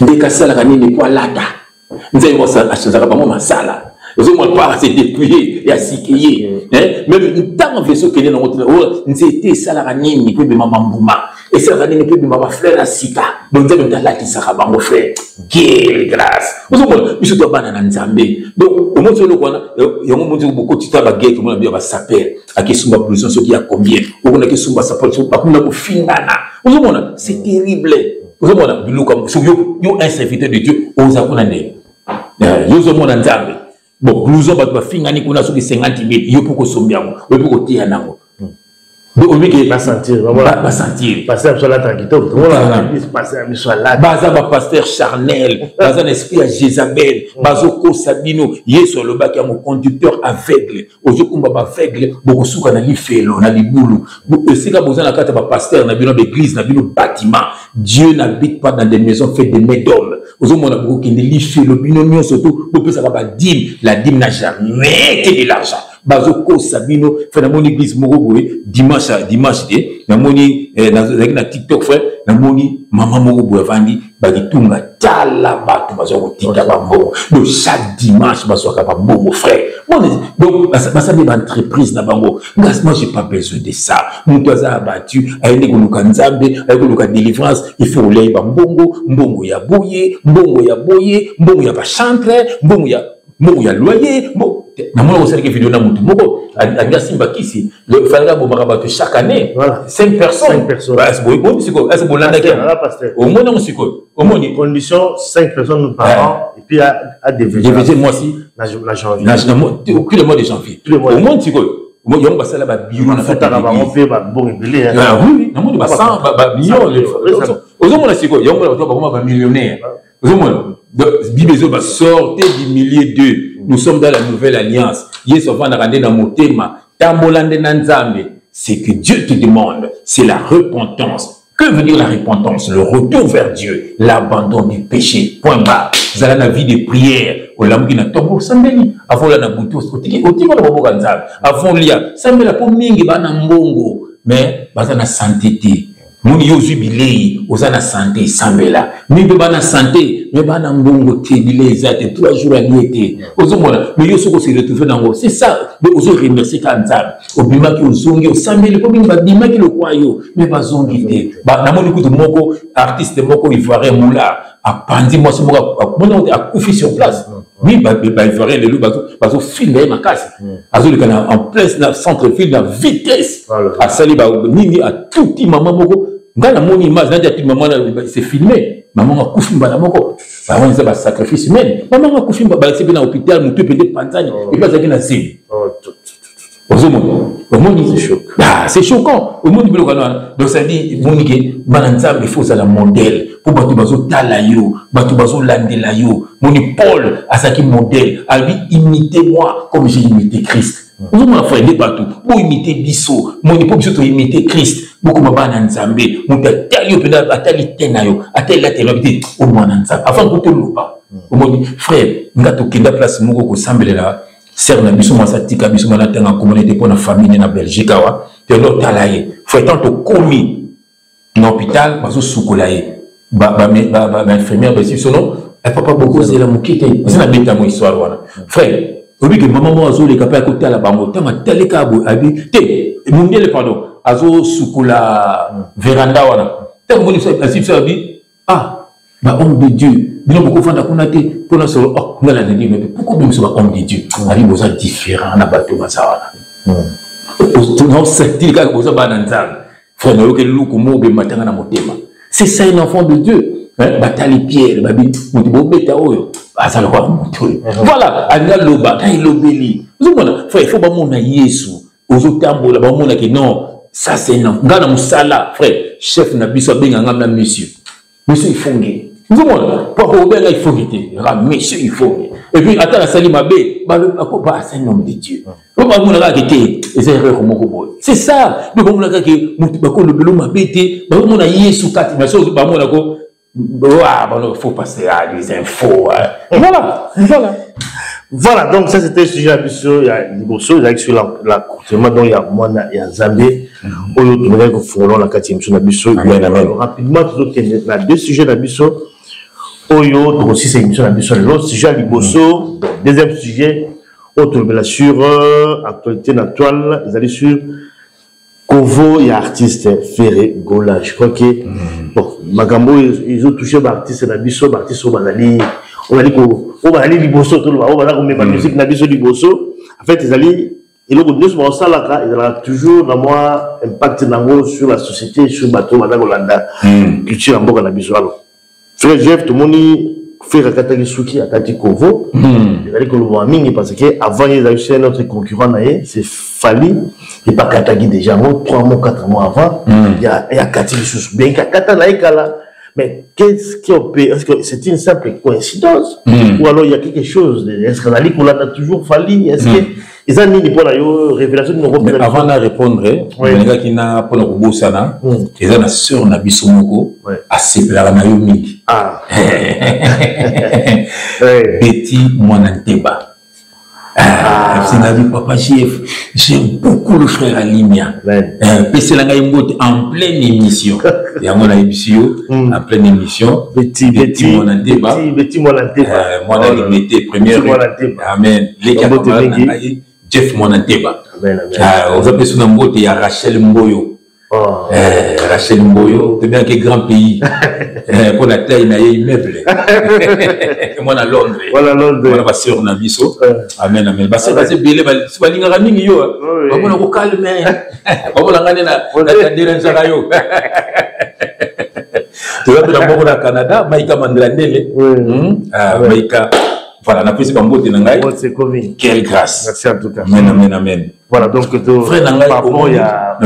ndeka sala nini pour lata, nous avons ça à chose à pas moi sala. Vous avez pas assez dépouillé et à s'écrier. Même tant que vaisseau qui est dans notre c'était ça la nini peut be maman bouma et ça la nini peut be maman frère à sika. Donc vous avez là qui sera mon frère. Quelle grâce. Vous avez il se doit banana nzambe. Donc au moins sur le coin, il y a un moment où beaucoup de temps va guetter comme on a bien va s'appeler. À qui sumba plus ce qui a combien. Ou on a qui sumba s'appelle sur pas comme finana. Vous avez c'est terrible. Vous avez vu comme yo un serviteur de Dieu aux akunane. Yo zo mona nzambe. Bon, nous avons pas fini à Nicolas sur les 50 000, il y a beaucoup de sommières, il y a beaucoup de tianango. Donc, on dit va sentir, va sentir. Passer à la tranquille, passer à la Baza, pasteur charnel, Baza, un esprit à Jézabel, Bazoko Sabino, Yeso, le bac à mon conducteur aveugle, aujourd'hui, on va aveugle, beaucoup souvent, on a l'ifélo, on a l'iboulou. C'est quand besoin de la pasteur, on a besoin d'église, on a besoin de bâtiment. Dieu n'habite pas dans des maisons faites de mains d'hommes. Aujourd'hui, on a beaucoup de l'ifélo, binomio, surtout, on peut savoir la dîme. La dîme n'a jamais été de l'argent. Bazoko Sabino, fait dans mon église Moroboué, dimanche, dans mon TikTok, frère, dans mon maman Moroboué, Vandi, Bagitunga, Talaba, Bazoko Tika Bambo. Donc, chaque dimanche, Bazoko Bambo, frère. Donc, ça c'est une entreprise, Nabango. Moi, j'ai pas besoin de ça. Mon toisa abattu, avec les Gouloukanzambe, avec les délivrance, il faut les Bambongo, Mbongo ya Boye, Mbongo ya Boye, Mbongo ya Bachantre, Mbongo ya Loyer, Namona aussi que vidéo na mutu moko a simba kisi le fallait bombarder chaque année 5 personnes est-ce que bolanda au moins on siko au moins condition 5 personnes par an et puis à diviser moi si na janvier aucun le mois de janvier au moins siko moi yongo basala ba bureau na fata na bango pe ba bon ebele oui namona ba 100 ba millions aux hommes na siko yongo ba millionnaire aux hommes Bibezo va sortir du milieu d'eux. Nous sommes dans la nouvelle alliance. Ce que Dieu te demande, c'est la repentance. Que veut dire la repentance? Le retour vers Dieu, l'abandon du péché. Point barre. Vous avez la vie de prière. Avant la nabuto, avant l'ia, sambela pour mingi bana mbongo, mais bazana sainteté. Moni yo jubilé, ozana santé sambela. Mi be bana santé, mais bana mbongo te bilé zate 3 jours à nuit. Ozomona, mais yo soko se retrouver dans c'est ça. Mais ozo remercier kanzab. Obima ki ozongi, osambela ko bimba bima ki le kwayo, mais bazongi te. Ba na moni kutu moko artiste moko ivoirien moula a pandi moi ce moko a couffé sur place. Oui, ivoirien le loup bazo filmer ma casse. Azo le kana en plein centre-ville la vitesse. A sali ba nini a tout petit maman moko. Ngana moni image na dit maman c'est filmé. Maman a couffé mbala moko. Ba on ça sacrifice humain. Maman a couffé mbala c'est bien à l'hôpital, mon tout peut pantagne et pas ça qui na zé. Au monde c'est choquant. Ah, c'est choquant. Au monde donc ça dit monique bananza il faut ça la modèle pour batu bazo talayo, batu bazo landelayo. Moni Paul a ça qui modèle, a lui imitez-moi comme j'ai imité Christ. Vous m'avez fait des partout. Pour imiter Bisso, mon époque surtout imiter Christ. Beaucoup de nzambe, mon taillot peut atali tenayo, atali la télévité au moins nzambe. Avant que tu le pas. Au moins frère, ngato kenda place moko ko sambele la. Serna biso masatika biso na tanga communauté pour la famille na Belgique wa. Tu no talaye. Faut tant to commis l'hôpital bazo sukolaye. Ba infirmière ba si sono, elle papa beaucoup c'est la mokite. C'est na beta mo histoire wana. Frère oui que maman azo les capables côté la bango tanga tele kabo abi te mundial pardon azo sukula veranda wana te moni ça asif ça bi ah ba homme de Dieu bino beaucoup fanda kuna te pona solo oh ngala ndi mais pourquoi bino ba homme de Dieu ali boza différent na bato bazawana non c'est il ka boza bananza frère no ke luku mo be matanga na motema c'est ça un enfant de Dieu batali pierre babi muti bo beta oyo azala kwa mutu voilà anga loba kai lobeli uzomona frère il faut ba mona Yesu ozotambola ba mona que non ça c'est non ngana musala frère chef na biso benga ngam monsieur il faut ngi uzomona pas ko benga il faut ngite ra monsieur il faut ngi et puis attends la sali mabe ba c'est un homme de Dieu ba mona ka kete ezere ko moko boy c'est ça ba mona ka ke mutu ba ko lobelo mabe te ba mona Yesu kati na chose ba mona ko faut passer à des infos. Voilà, donc ça c'était le sujet à Bissot, il y a Liboso, il y a sur l'accourtement, donc il y a Mwana, il y a Zambé, au lieu de mener que Foulon, la 4e sur Bissot, rapidement, il y a 2 sujets d'Abisso, Oyo, donc aussi c'est une émission d'Abisso, l'autre sujet à Liboso, deuxième sujet, autre, mais là sur actualité naturelle, ils allaient sur Kovo, il y a artiste Ferré Gola, je crois que, bon, Magambo, ils ont touché l'artiste d'Abisso, l'artiste au Bazali. On a dit qu'on va aller Liboso, tout le monde, on va dire qu'on musique Nabiso Liboso. En fait, ils allaient, et le gouvernement, ils ont toujours impact sur la société, sur le bateau, madame Olanda, culture en boca Nabiso. Frère Jeff, tout le monde fait Rakataki Souki à Kati Kovo. Il a dit que le Waming, parce qu'avant, ils avaient eu notre concurrent, c'est Fali, et pas Katagi déjà, 3 mois, 4 mois avant, il y a Kati Souki, bien qu'à Katanaïkala. Mais qu'est-ce qu'on peut... Est-ce que c'est une simple coïncidence? Ou alors il y a quelque chose? Est-ce qu'on a toujours fallu? Est-ce que... Ils ont mis pour la révélation de nos mais avant de répondre, les gars qui n'ont pas le robot, ils ont la sœur Nabiso Moko à Seplara Nayomi. Betty Monanteba. C'est la vie, papa, j'aime beaucoup le frère Alimia. C'est la en pleine émission. Il y a mon émission, en pleine émission. Betty Monanteba. Betty Monanteba. Mon alimité, première. Amen. Les camarades, Jeff Monanteba. Vous appelez son nom, il y a Rachel Mboyo. Rachel Mboyo, c'est bien que grand pays. Pour la taille, il y a immeuble. Moi, à Londres. Voilà, Londres. Moi, ma soeur Nabiso. Amen, amen. Parce que c'est bien, c'est pas l'ingraming, yo. On a calme. On a gagné la dérange. Tu vois, dans le Canada, Maïka Mandlandele. Maïka. Voilà, on a pris ce bambou de Nangaï. Quelle grâce. Merci en tout cas. Amen, amen, amen. Voilà, donc, par rapport, il y a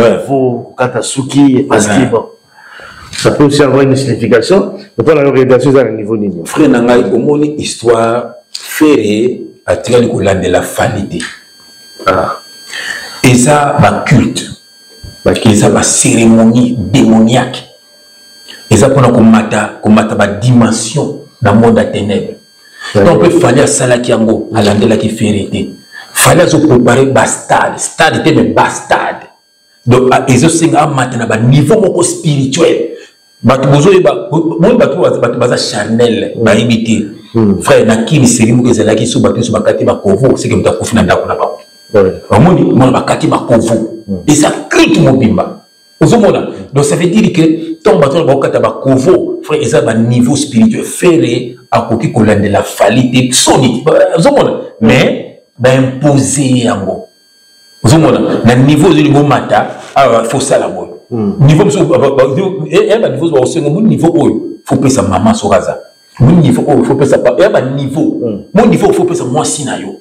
Katasuki, parce que bon, ça peut aussi avoir une signification. Mais pour la réalisation, c'est à un niveau niveau. Frère Nangaï, au moins, histoire, ferrée, à tirer le coulant de la fanité. Et ça, ma culte. Et ça, ma cérémonie démoniaque. Et ça, pour la dimension dans le monde des ténèbres. Donc, il fallait ça qui yango, à l'endroit qui fait hériter. Fallait se préparer bastard. Stade était mais bastard. Donc, ils ont signé maintenant un niveau spirituel. Batubozo et batu Chanel, imité. Frère, nakini serimu que c'est là qui sont battus sur bakati bakovo, c'est comme ta confina ndako na ba. Amoni, mon bakati bakovo. Et ça crie tout mon bimba. Donc ça veut dire que ton bâton bakata bakovo, frère, ils ont un niveau spirituel ferré à côté de la falité sonique. Mais imposer yango. Vous avez un niveau de niveau mata, il faut ça la bonne. Niveau faut payer sa maman sur Raza. Mon niveau, il faut payer sa papa. Niveau. Mon niveau, il faut payer sa moi sinayo.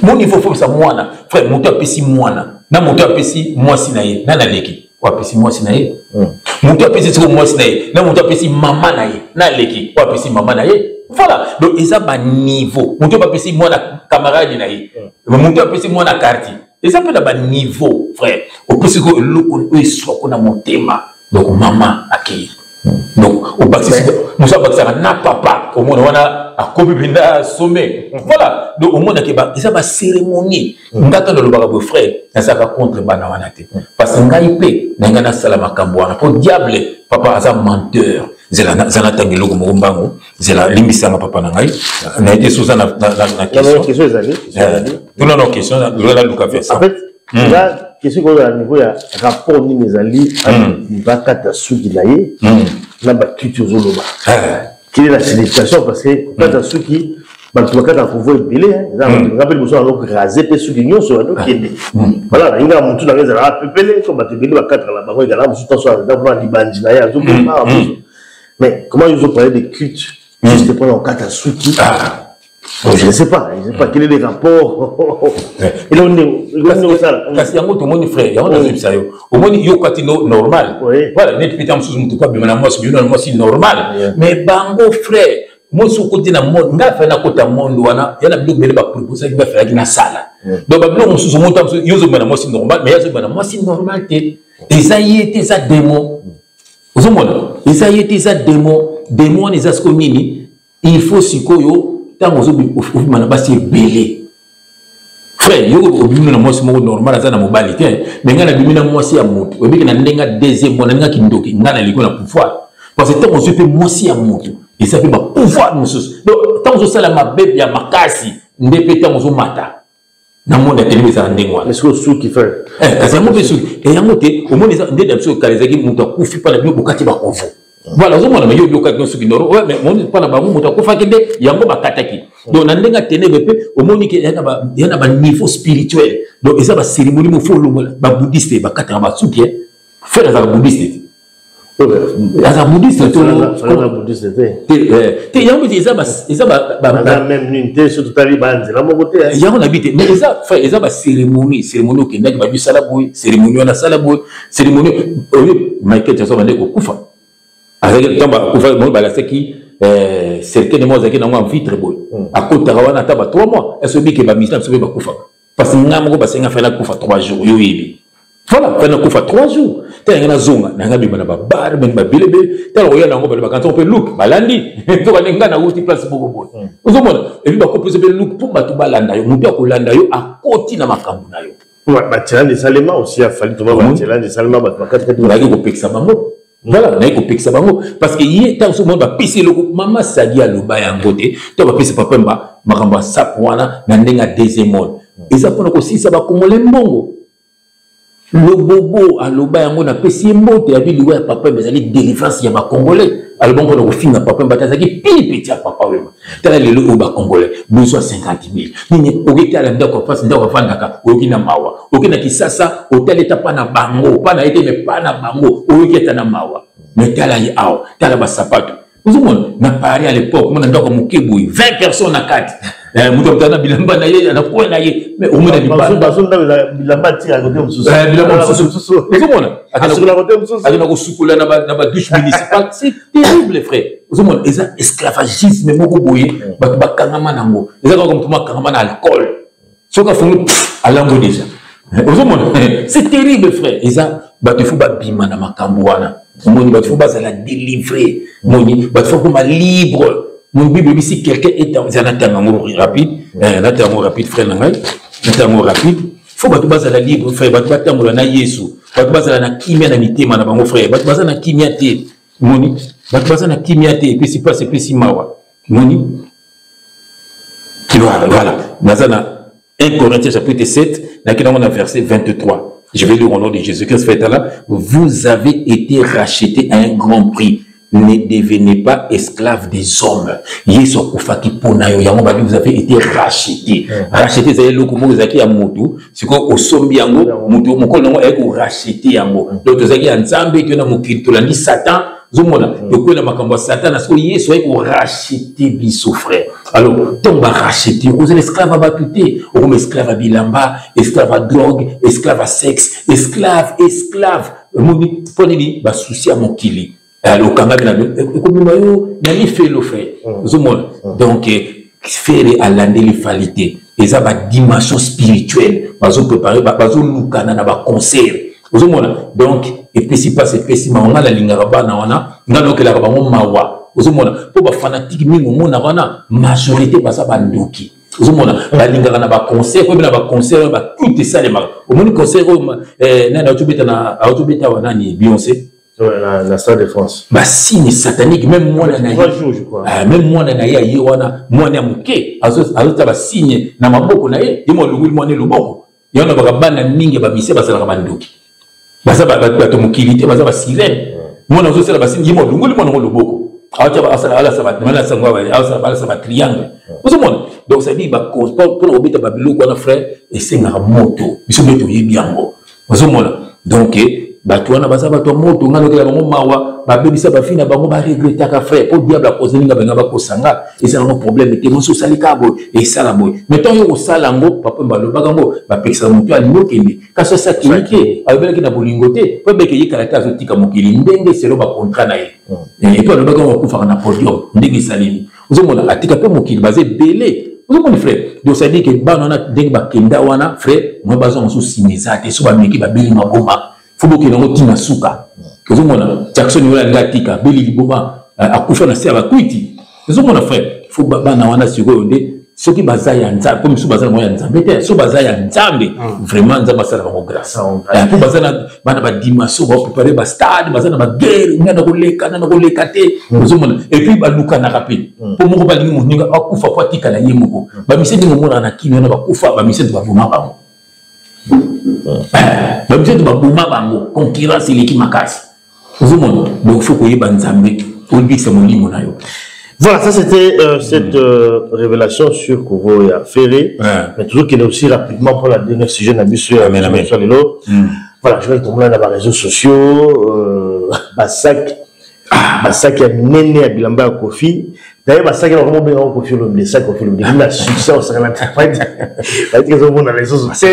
Mon niveau, il faut payer sa moana. Frère, mon toit pesi moana. Na mon toit pesi moi sinaye. Na leki. Wa pesi moi sinaye. Mon toit pesi moi sinaye. Na mon toit pesi maman naye. Na leki. Wa pesi maman naye. Voilà. Donc, ils ont un niveau. Mon toit pesi moi na camarade naye. Mon toit pesi moi na quartier. Et ça peut être un niveau, frère. Au plus que l'eau soit qu'on a mon thème. Donc, maman accueille. Donc, au bâtiment, nous sommes na papa. Au monde, on a un copie sommet. Voilà. Donc, au monde, il y a une cérémonie. On attend le barabou, frère. Et ça va contre Banawanate. Parce que Ngaïpe, Nangana Salamakamboana. Pour diable, papa, c'est un menteur. C'est la Zanatangelo Murumbango. C'est la Limbisanga Papa Nangai. On a été sous la question. Nous avons une question. Nous avons fait ça. En fait, la question qu'on a à niveau, il y a un rapport ni mes alliés à Bakata Soukilaye, la culture Zoloba. Quelle est la signification? Parce que Bakata Souki, Bakata Kouvo est belé, on rappelle que nous avons rasé les Soukignons sur la Kende. Voilà, il y a un mouton dans les arabes, pelé, comme Bakata Bakata la Bango, il y a un mouton sur la Libanjinaya, mais comment ils ont parlé de cultes juste pour le Katasuki? Je ne sais pas quel est le rapport. Et là, on est au sale. Parce qu'il y a un autre frère, il y a un autre frère. Au moins, il y a un katino normal. Voilà, n'est pas un sous-moutou, pas bien, moi, c'est normal. Mais bango frère, moi, sur le côté de monde, il y a un côté de monde, il y a un bloc de proposition qui va faire une salle. Donc, il y a un sous-moutou, il y a un moi, c'est normal, mais il y a un moi, c'est normal. Et ça y est, ça démon. Ils ont été des démons démon eza siko nini il faut sikoyo tango zo ofima na basi belé frère yo obimina mwasi moko normal aza na mobali te mais ngana bimina mwasi ya moto obiki na ndenga deuxième mwana nga kindoki ngana liko na pouvoir parce que tango zo pe mwasi ya moto eza pe ba pouvoir mususu donc tango zo sala mabe ya makasi ndepe tango zo mata na monde télé eza ndengwa est-ce que sou qui fait eza mo pe sou et yango te au monde eza ndenda biso kalezaki muto akufi pa na bio bokati ba kovo voilà zo mona yo bokati no suki ndoro ouais mais monde pa na ba muto akufa kende yango bakataki donc na ndenga ténèbre pe au monde ke yana ba niveau spirituel donc eza ba cérémonie mo fo longola ba bouddhiste bakata ba suki faire za bouddhiste asa bouddhiste to la bouddhiste te yango eza ba même unité surtout taliban la mo côté yango na bité mais eza ba cérémonie okendaki ba bisala boy cérémonie na sala boy cérémonie Michael Jackson bande ko kufa avec tamba kufa mo ba la seki certaines mois zaki na ngwa vitre boy akota wana taba 3 mois est-ce que ba misna so ba kufa parce que ngamo ba senga fa na kufa 3 jours yo yebi voilà pendant kufa 3 jours tena ngana zonga na ngabi bana ba bar ben ba bilebe tena oya nango ba kanto pe look balandi to ba ngana uti place bobo uzomona et puis ba kopose be look pour ba to balanda yo mutu akolanda yo akoti na makambu na yo ba tela de salema aussi a fallu to ba tela de salema ba quatre ba ko peksa bango voilà na ko peksa bango parce que yi tant so monde ba pisi loko mama sadi aloba yango te to ba pisi papa mba makambo sapwana na ndenga deuxième monde eza pona ko sisa ba komole mbongo le bobo aloba yango na pesi mbote ya biliwa ya papa bezali délivrance ya ba congolais alors bon ko finga papa batazaki pili petit ya papa wema tala lelo ba congolais besoin 50 000 nini okiti ala ndako face ndako fandaka okina mawa okina kisasa hotel eta pa na bango pa na ete me pa na bango okita na mawa mais tala yi aw tala ba sapato uzumona na Paris à l'époque mona ndako mukebu 20 personnes na kati muto mtana bilamba na ye na kwa na ye mais au moins baso bilamba ti à côté mususu bilamba mususu uzumona akana côté mususu akana ko sukula na ba douche municipale c'est terrible frère uzumona eza esclavagisme moko boye ba kangama nango eza comme tuma kangama na alcool soka fungu alango déjà uzumona c'est terrible frère eza ba te fu ba bima na makambo wana moni ba te fu ba za la délivrer moni ba te fu comme libre. Mon Bible, si quelqu'un est en rapide, frère Nangai, rapide, faut que la libre, frère, na Yesu, na kimia na mitema na bango frère, na kimia te, moni, na kimia te, et puis si pas, c'est plus si mawa, moni, voilà, nazana 1 Corinthiens chapitre 7, na verset 23, je vais lire au nom de Jésus-Christ, fait là, vous avez été rachetés à un grand prix. Ne devenez pas esclaves des hommes. Yeso kufaki pona yo yango ba vous avez été rachetés. Rachetés c'est le kumo zaki ya mutu, siko osombi yango mutu mokolo nango eko racheté yango. Donc zaki ya nzambe ki na mokili to landi Satan, zomona ko na makambo Satan asko Yeso eko racheté biso frère. Alors tomba racheté, vous êtes esclave à batuté, ou esclave à bilamba, esclave à drogue, esclave à sexe, esclave. Moni poneli ba souci à mokili. Alors, quand même, donc, faire à l'indélifalité, et ça va dimension spirituelle, ils ont préparé, ils ont loukana na ba concert. Donc, et puis si pas c'est pessimiste, on a la ligne rabana, on a donc la rabana mawa. Pour ba fanatique, wana majorité basa bandoki. La ligne na ba concert, comme na ba concert, ba tout ça les mal. Au moins concert, na autobeta wana ni Beyoncé. La Stade de France. Bah signe satanique même moi na 3 jours je crois. Même moi na ya yewana moi na muke azo ba signe na maboko na ye yimo lunguli moi ne loboko. Yona ba bana mingi ba mise ba sala ba ndoki. Ba sa ba to mukilité ba sirène. Moi na zo sala ba signe yimo lunguli moi na loboko. Acha ba sala ala sa ba mala sangwa ba ala sa ba triangle. Vous comprenez? Donc ça dit ba pour obita ba biloko na frère et c'est na moto. Biso beto yebiango. Vous comprenez? Donc batuana basa bato moto ngano kila bango mawa ba bebisa ba fina bango ba regretter ka frère pour diable a causé ninga benga ba kosanga et ça un problème te moso salika boy et sala boy mettons yo sala ngo papa mbalo bagango ba pekisa moto ali mokende kaso sa kinike abela kina bolingote po beke yi caractère zo tika mokili ndenge selo ba contrat na ye et puis le bagango kufa na podium ndenge salini uzomona atika pe mokili basé belé. Vous comprenez frère? Donc ça dit que banana ndenge ba kenda wana frère moi bazo moso simezate so ba meki ba beli maboma faut que nous tina suka. Vous mona Jackson yola ngatika beli liboma akufa na se abakuiti zo mona frère faut bana wana siko nde soki bazaya nzambe comme sous bazana moya nzambe te so bazaya nzambe vraiment nzambe sala ba grâce pour bazana bana ba dimanche ba préparer ba stade bazana ba guerre ngana ko leka te zo mona et puis ba luka na rapide pour mo ba lingi mo ninga akufa kwa tika na yemoko ba misedi mo mona na kino na ba kufa ba misedi ba boma bango ba misedi ba boma bango concurrence iliki makasi zo mona donc faut ko yeba nzambe pour lui c'est mon limo na yo. Voilà, ça c'était cette révélation sur Kovo et Ferré. Mais toujours qu'il est aussi rapidement pour la dernière sujet Nabisu et Lelo. Voilà, je vais tomber dans les réseaux sociaux. Bassak a mené à Bilamba à Kofi. D'ailleurs, Bassak a vraiment bien Kofi l'homme de ça, Kofi l'homme de la succès au Sénégal. Pas être qu'ils ont dans les réseaux sociaux.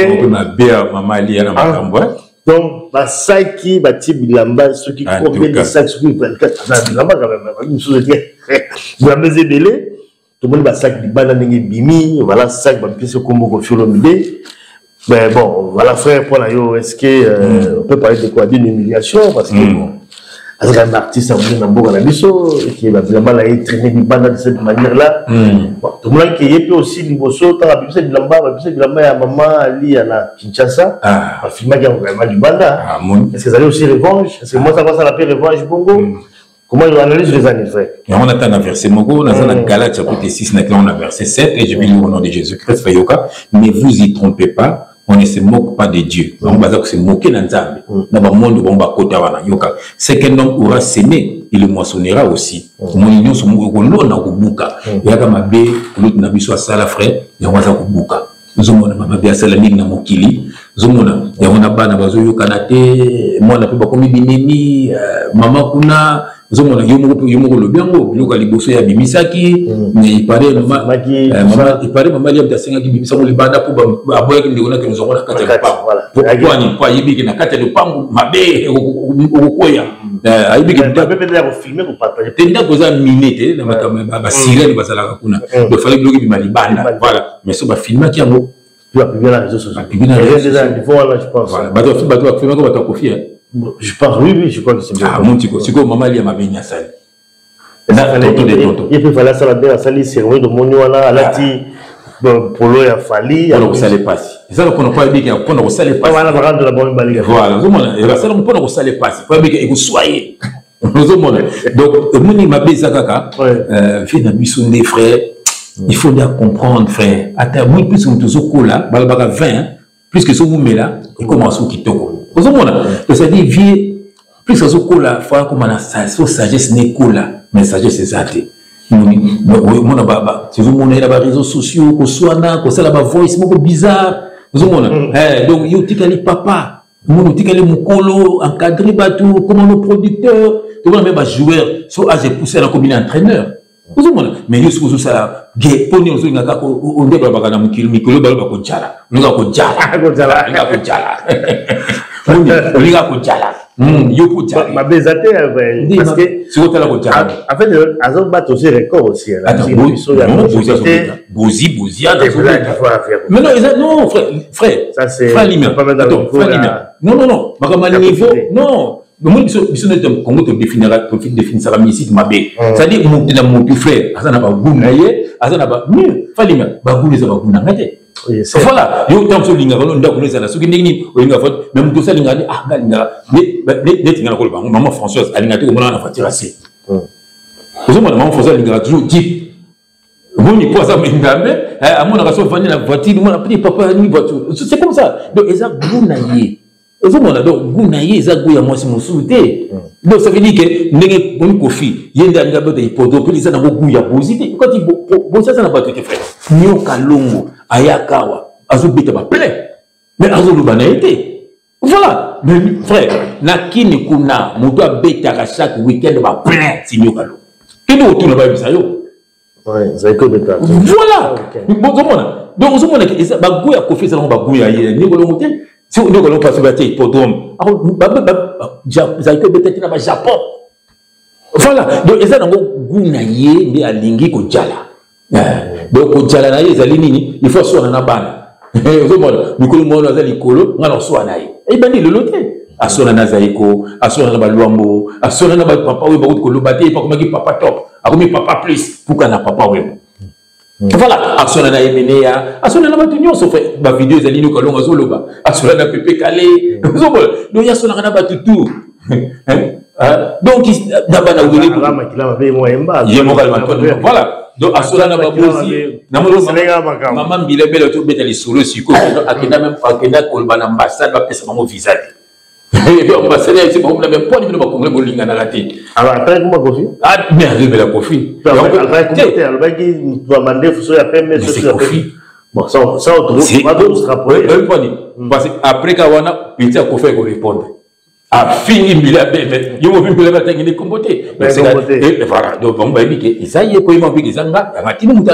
Donc, Basaki, Bati Bilamba, ceux qui combien de sacs, ceux qui prennent 4 Bilamba quand même, une chose de Bilamba Zébélé, tout le monde va sac du banane bimi, voilà, sac, va pièce combo Kofi l'omidé. Mais bon, voilà, frère Paul Ayo, est-ce que on peut parler de quoi? D'une humiliation, parce que bon, as un artiste à venir dans Boga Nabiso, qui va Bilamba là, traîner du banane de cette manière-là. Bon, tout le monde qui est aussi Liboso, tant à Bibse Bilamba, il y a maman Ali à la Kinshasa, un film qui a vraiment du banda. Est-ce que vous allez aussi revanche? Est-ce que moi, ça va s'appeler revanche Bongo? Comment on analyse les années, frère? On attend un verset Mogo, on a un Galates chapitre 6, on a verset 7, et je vais lire au nom de Jésus-Christ, Fayoka. Ne vous y trompez pas. On ne se moque pas de Dieu. On va se moquer dans le monde où on va côté yoka. C'est qu'un homme aura sémé, il le moissonnera aussi. Mon union se moque au long dans le bouka. Il y a comme un bé, l'autre n'a pas soit ça la frère, il y a un bouka. Nous avons un bé à Salamine dans mon kili. Nous avons un ban à Bazo Yokanate, moi n'a pas commis binemi, maman kuna. Nous avons un yomo le biango, le caliboso ya bimisaki, mais il paraît maman, il paraît maman il y a des senga qui bimisaki le banda pour aboyer que nous que nous avons la carte de pas. Pourquoi ni pas yibi que na carte de pango mabe au koya. Yibi que tu peux peut-être filmer pour partager. Tenda koza minute na ba sirène basala kuna. Donc fallait bloquer bimali banda. Voilà, mais ça va filmer qui amo. Tu vas publier la réseau social. Voilà, je pense. Voilà, bato filmer comme ta copie hein. Je pense, oui, je crois que c'est bien. Ah, mon tico, c'est comme maman, il y a ma baigne à salle. Il peut falloir ça la salle, c'est vrai, de mon à la ti, pour l'eau, il a fallu. On ne savait pas. C'est ça qu'on n'a pas dit qu'on ne savait pas. Voilà, on va rendre la bonne balle. Voilà, il va falloir qu'on ne savait pas. Il faut que vous soyez. Donc, mon m'a baisé à caca, fait d'un buisson des frères, il faut bien comprendre, frère. Attends, moi, plus que nous sommes là, balbaga 20, plus que ce que vous mettez là, il commence au kitoko. C'est-à-dire, vie, plus que ce qu'on a fait, comme on a sagesse n'est cola, mais sagesse est athée. Si vous avez des réseaux sociaux, que soit là, que ça la voix, c'est bizarre. Donc, il y a des papa, il y a des mokolo, encadré, comment nos producteurs, tout le monde même joueur, soit âge poussé à combiner entraîneur. Mais il y a ça, poni on zunga on débat bagana mukilo mikolo balo bako jala, nga ko jala. Liga ko jala. Yo ko jala. Ma bezate parce que si vous tala ko jala. En fait, azon bat aussi record aussi là. Bozi. Mais non, frère. Ça c'est frère Limia. Non. Bagama niveau, non. Le monde qui est Congo te définira la musique mabé. C'est-à-dire mon frère, azana ba gunaye, azana ba mieux, falima ba gune za ba gunangate. Voilà, yo tam so linga balo ndako neza la soki ndini olinga vote même to salinga ni galinga ne tinga ko ba maman Françoise alinga te ko mona na fatira si. Ozo mona maman Françoise alinga toujours type. Moni poza mengambe, amona ka so vani la voiture, mona petit papa ni voiture. C'est comme ça. Donc eza gunaye. Donc, Gounaye, Zagouya, moi, c'est mon souté. Donc, ça veut dire que n'est pas Kofi, il y a un peu de hypodopie, il y a un peu de posité. Quand il faut, ça n'a pas été fait. Nyoka Longo, Ayakawa, Azubita va plein. Mais Azulubana été. Voilà. Mais frère, Nakini Kuna, Moutoua Beta, chaque week-end va plein, c'est Nyoka Longo. Et nous, tout le monde va ça. Oui, ça est que Beta. Voilà. Donc, on se dit que Bagouya Kofi, ça n'a pas Bagouya, il y a un si on ne passe pas hippodrome, ça peut-être dans le Japon. Voilà. Donc, ils ont gounaye mais à lingi ko jala. Donc, ko jala na yeza linini, il faut soit na bana. Mikolo mono za likolo, ngana soit na ye. Et ben le loté. asona na zaiko asona na baluambo asona na papa we ba ko lobate pa komaki papa top akomi papa plus puka na papa we voilà asona na emenea asona na batu nyonso fait ba vidéo ezali no kalonga zoloba asona na pepe kale donc ya sona na batu tout donc d'abord na wele voilà donc asona na babosi na molo maman bilebele to betali solo siko akenda même akenda kolba na ambassade ba pesa mo visa et puis ambassade c'est bon la même point de ba congolais bolinga na raté alors après comment Kofi mais arrive la Kofi après comment alors qui doit demander faut ya pembe c'est Kofi bon ça on trouve pas d'autres rapports parce que après kawana petit Kofi ko répondre a fini milabé yo mo bimbe la tangi ni compoté et voilà donc on va dire que ça y est ko ima bigi zanga matini muta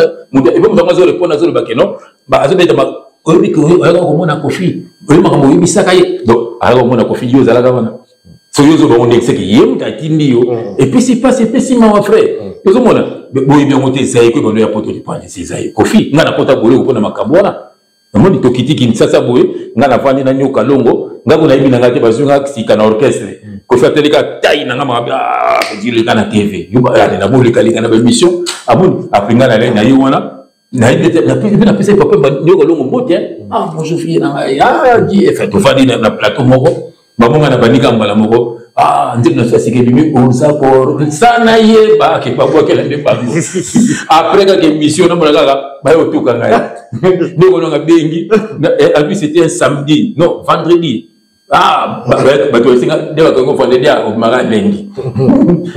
et bon dans zo répondre zo ba keno ba azo beta ba ko bi ko ko mona Kofi ko ma ko bi sakaye donc alors mona Kofi yo zala wana so yo zo ba on c'est que yem ta tindi yo et puis c'est pas c'est pessima mon frère yo mona bo bien monter ça ko bono ya poto di pani c'est ça Kofi ngana pota bolo ko na makabona namoni tokiti Kinshasa boye ngana fandi na nyoka longo ngako na ibina ngate bazunga sika na orchestre ko fatelika tai na ngama dire kana TV yo ba na boli kalika na émission amoni apinga na na yo wana na ibete na pesa papa nyoka longo mbote bonjour fille na di fait to fandi na plateau moko babonga na banika mbala moko ndim na sasike bimi onsa ko sana ye ba ke pa kwa kele mba après ka émission na molaka ba yo tuka ngaya ndeko nga bengi et puis c'était un samedi non vendredi ba to singa de ba ko vendredi au mara lundi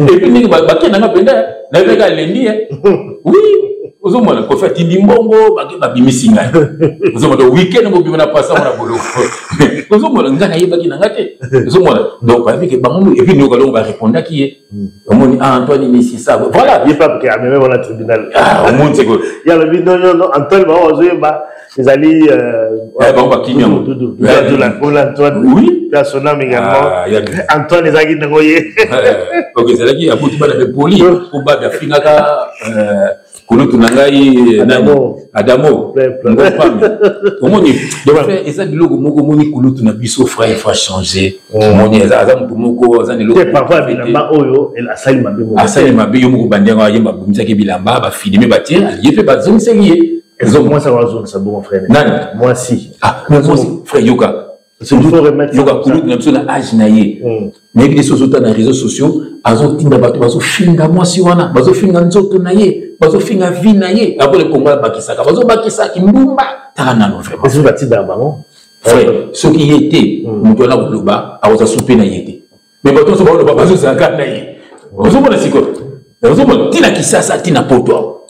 et puis ni ba kena nga penda na beka lundi oui ozomona ko fati limbongo ba bimisinga ozomona weekend mo bimana passa na bolo ozomona ngana yebaki na ngate ozomona donc ba biki bango et puis nous allons ba répondre qui est omoni Antoine ni si ça voilà il pas que même on a tribunal omoni c'est que il y a le vidéo non Antoine ba ozoyeba les ali bon ba kinyo de Antoine oui personnel également Antoine les agi ngoye OK c'est là qui a beaucoup de poli pour ba finaka kunutu nangai Adamo omoni donc eza biloko moko moni kunutu na biso frère fa changer omoni eza mutu moko eza neloko parfois bilamba oyo el asali mabe yo moko bandenga yemba bumisaki bilamba ba filmer ba tiens yepe ba zongiseki moi ça va zone ça bon frère moi si moi si frère yoka c'est du yoka kunutu na biso na âge na ye mais des sociaux na réseaux sociaux azo tinda bato bazo finga moi si wana bazo finga nzoto na ye bazo finga vie na ye après le Congo bakisaka bazo bakisaki mbumba tana no vraiment c'est bati d'abord frère ce qui était muto na kuluba aza souper na yete mais bato so ba bazo saka na ye bazo mona siko bazo mona tina kisasa tina poto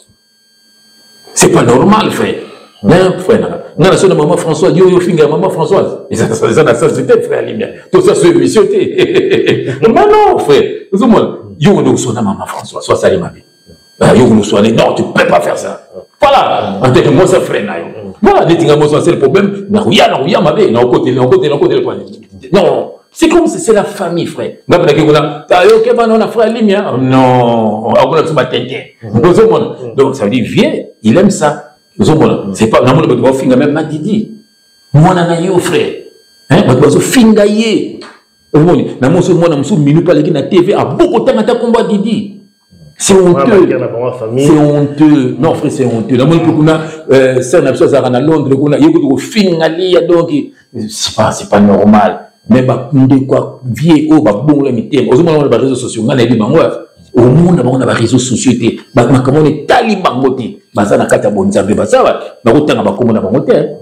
c'est pas normal frère non frère ngana sona maman Françoise yo finga maman Françoise et ça c'était frère Limia tout ça c'est émission non frère bazo mona yo no sona maman Françoise soit ça les mabe yo nous soigner non tu peux pas faire ça voilà en tant que moi ça freine voilà netinga moi c'est le problème na ruya mabe na côté non c'est comme c'est la famille frère ngapena kikuna yo ke bana na frère Limia non akuna tu batende donc ça veut dire viens il aime ça c'est pas normalement tu vas finga même Madidi mwana na yo frère tu vas finga ye na mo so mwana musu minu pale ki na TV a beaucoup temps ta combat Didi. C'est honteux. C'est honteux. Non, frère, c'est honteux. La moindre c'est un absence à Londres, c'est pas normal. Mais quoi, vieux, bon, la mité. Aux moments, on a les réseaux sociaux. On a les au monde, on a les réseaux sociaux. On est taliban moté. Baza na kata bonzambe bazawa. Na kutanga bakomo na bangote.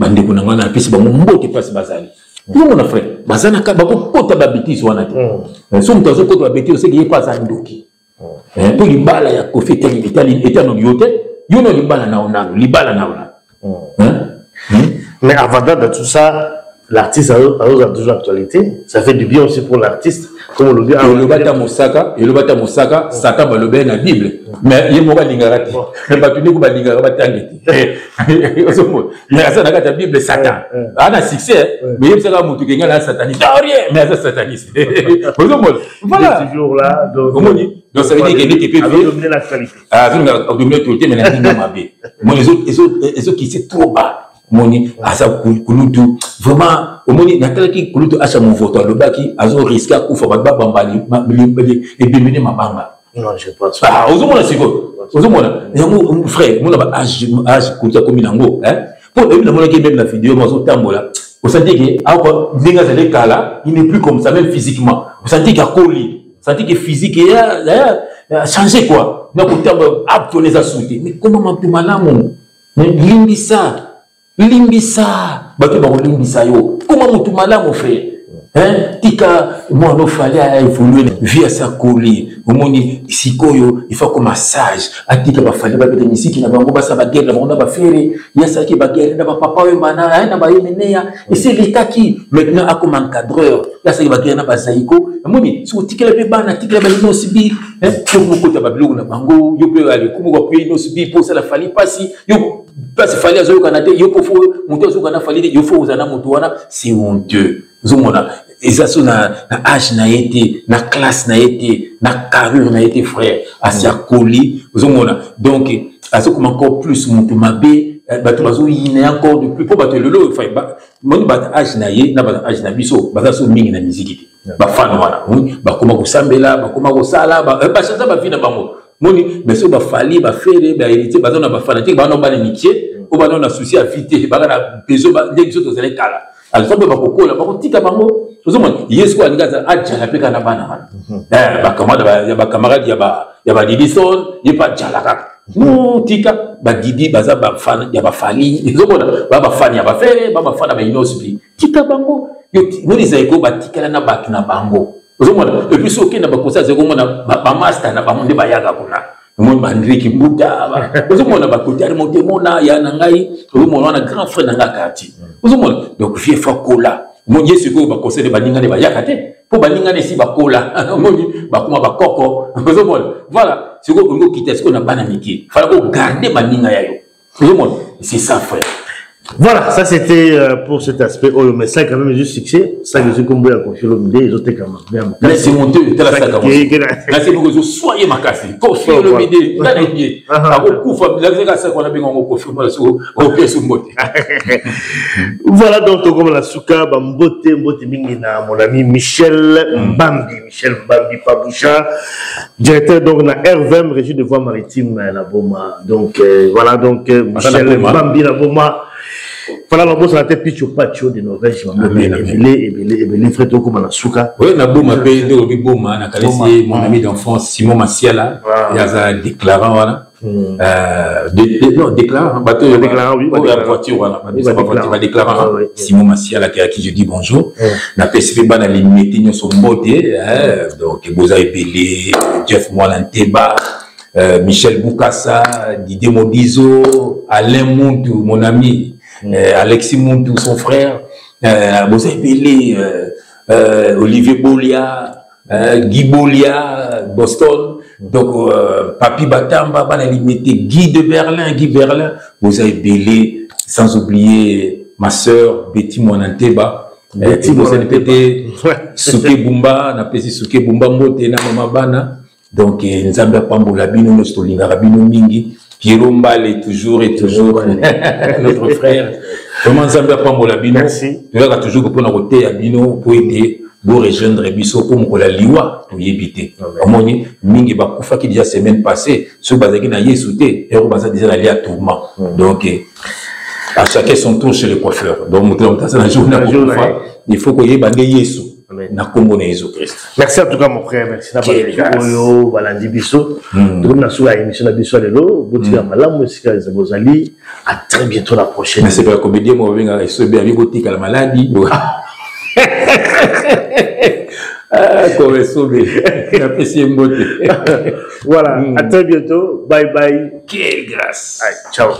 Bande kuna ngana pisi ba mbote pasi bazali. Tout mon frère. Baza na kata bakota babiti wana te. So mtazo kota babiti c'est qu'il pas ndoki. Pour libala ya Kofi était non yote yo no libala na onano libala na ona mais avant de tout ça l'artiste a toujours actualité ça fait du bien aussi pour l'artiste comme on le dit le bata Mosaka Satan ba le ben na Bible mais yemo ba lingarati mais ba tuni ko ba lingara ba tangeti mais ça na ka Bible Satan ana succès mais yemo saka mutu kenga na sataniste rien mais ça sataniste voilà toujours là donc ça veut dire qu'il était dominer l'actualité dominer l'actualité mais na dinga mabe moi les autres qui c'est trop bas moni asa kulutu vraiment omoni natalaki kulutu acha mon voto le baki azo risquer kufa ba bambali et bimene mabanga. Non, je pense pas. Ah, ozomona siko. Ozomona. Mon frère, mon âge kulutu comme nango, hein. Pour le monde qui même la vidéo moi tambola. Vous sentez que alors ninga zale kala, il n'est plus comme ça même physiquement. Vous sentez qu'il a collé. Vous sentez que physique a changé quoi. Donc au terme abtonné sa sauté. Mais comment m'a tout malamu? Limbisa. Bato ba limbisa yo. Comment m'a tout malamu frère? Hein? Tika moi no fallait évoluer via sa colis. Au moni sikoyo il faut comme massage. Atika ba fallait ba de musique na bango ba sa ba guerre na ba faire. Ya sa ki ba guerre na ba papa we bana na ba yemenea. Et c'est l'état qui maintenant a comme encadreur. Ya sa ki ba guerre na ba saiko. Moni so tika le bana tika ba no sibi. Hein? Pour beaucoup ta ba blog na bango yo pe aller comme ko pe no sibi pour ça la fallait pas si yo pas si fallait azo kanate yo pour faut monter azo kana fallait yo faut uzana moto wana c'est honteux. Zomona ezaso na âge na été na classe na été na carrure na été frère asia koli zomona donc aso comme encore plus mutu mabe bato bazo yine encore de plus pour bato lelo fa ba moni ba âge na ye na ba âge na biso bazo mingi na musique ba fan wana ba koma ko sambela ba koma ko sala ba chanza ba vina bango moni mais so ba fali ba faire ba héritier bazo na ba fanatique ba no ba nitie o ba no na souci à vite ba na besoin ba des autres zele kala alors ba kokola ba ko tika bango ozomona yesu alingaza ajala peka na bana ba camarade ya ba Didison ye pa jala kaka no tika ba Didi baza ba fan ya ba fali ozomona ba fan ya ba fere ba fan ba inosbi tika bango yo noni zaiko ba tikala na batu na bango ozomona et puis soki na ba kosa zeko mona ba master na ba monde ba yaga kuna mon Bandriki Mbuta ozomona ba kotari montemona ya nangai ozomona na grand frère na ngakati ozomona donc vie fakola mon Yesu ko ba conseil ba ninga ne ba yakate po ba ninga ne si ba kola moni ba kuma ba koko ozomona voilà c'est ko ngo kitesco na bana miki fala ko garder ba ninga yayo ozomona c'est ça frère. Voilà, ça c'était pour cet aspect. Oh, mais ça quand même du succès. Ça que je comprends à confier l'homme ils ont été quand même bien. Mais c'est mon Dieu, t'as la saga. Là c'est pour que je soyez ma casse. Confier l'homme idée, là les pieds. À beaucoup fois, là c'est ça qu'on a bien en confier au pied sous mbote. Voilà donc comme la souka mbote mingi na mon ami Michel Mbambi Paboucha, directeur donc na RVM Régie de voie maritime la Boma. Donc voilà donc Michel Mbambi la Boma. Voilà la bosse la tête pitch au patio de Norvège et les frères comme la souka. Oui, na Boma pays de Boma na kalesi mon ami d'enfance Simon Massiala, il y a déclarant voilà. Non, déclarant bateau déclarant oui, la voiture voilà, va déclarant Simon Massiala à qui je dis bonjour. Na PCB bana limité nous son beauté donc Boza Ebele, Jeff Mwalanteba, Michel Boukassa, Didier Modizo, Alain Mountou, mon ami. Alexis Mountou, son frère, Boza Ebele, Olivier Bolia, Guy Bolia, Boston, donc Papi Batamba, Guy Berlin, Boza Ebele, sans oublier ma sœur Betty Monanteba, Betty Monanteba, Souké Bumba, na pesi Souké Bumba Mote na mama bana, donc Nzamba Pambola Bino, Nostolinga Rabino Mingi. Pierrot Mbale, toujours et toujours, notre frère. Comment Zambia Pambola Bino? Merci. Tu vas toujours pour nous côté à Bino pour aider, pour rejoindre Bisso, pour nous la liwa, pour y éviter. Omoni, Mingi Bakoufa qui déjà semaine passée, ce bazaki na yesouté, et on va déjà aller à tourment. Donc, à chacun son tour chez le coiffeur. Donc, il faut qu'on y ait bagé yesu. Merci en tout cas mon frère, merci d'avoir Balandi Bisso. Nous avons la émission de Bisso Lelo, à très bientôt la prochaine. C'est pas comédien, moi je vais aller voter la maladie. Voilà, à très bientôt. Bye bye. Quelle grâce. Allez, ciao.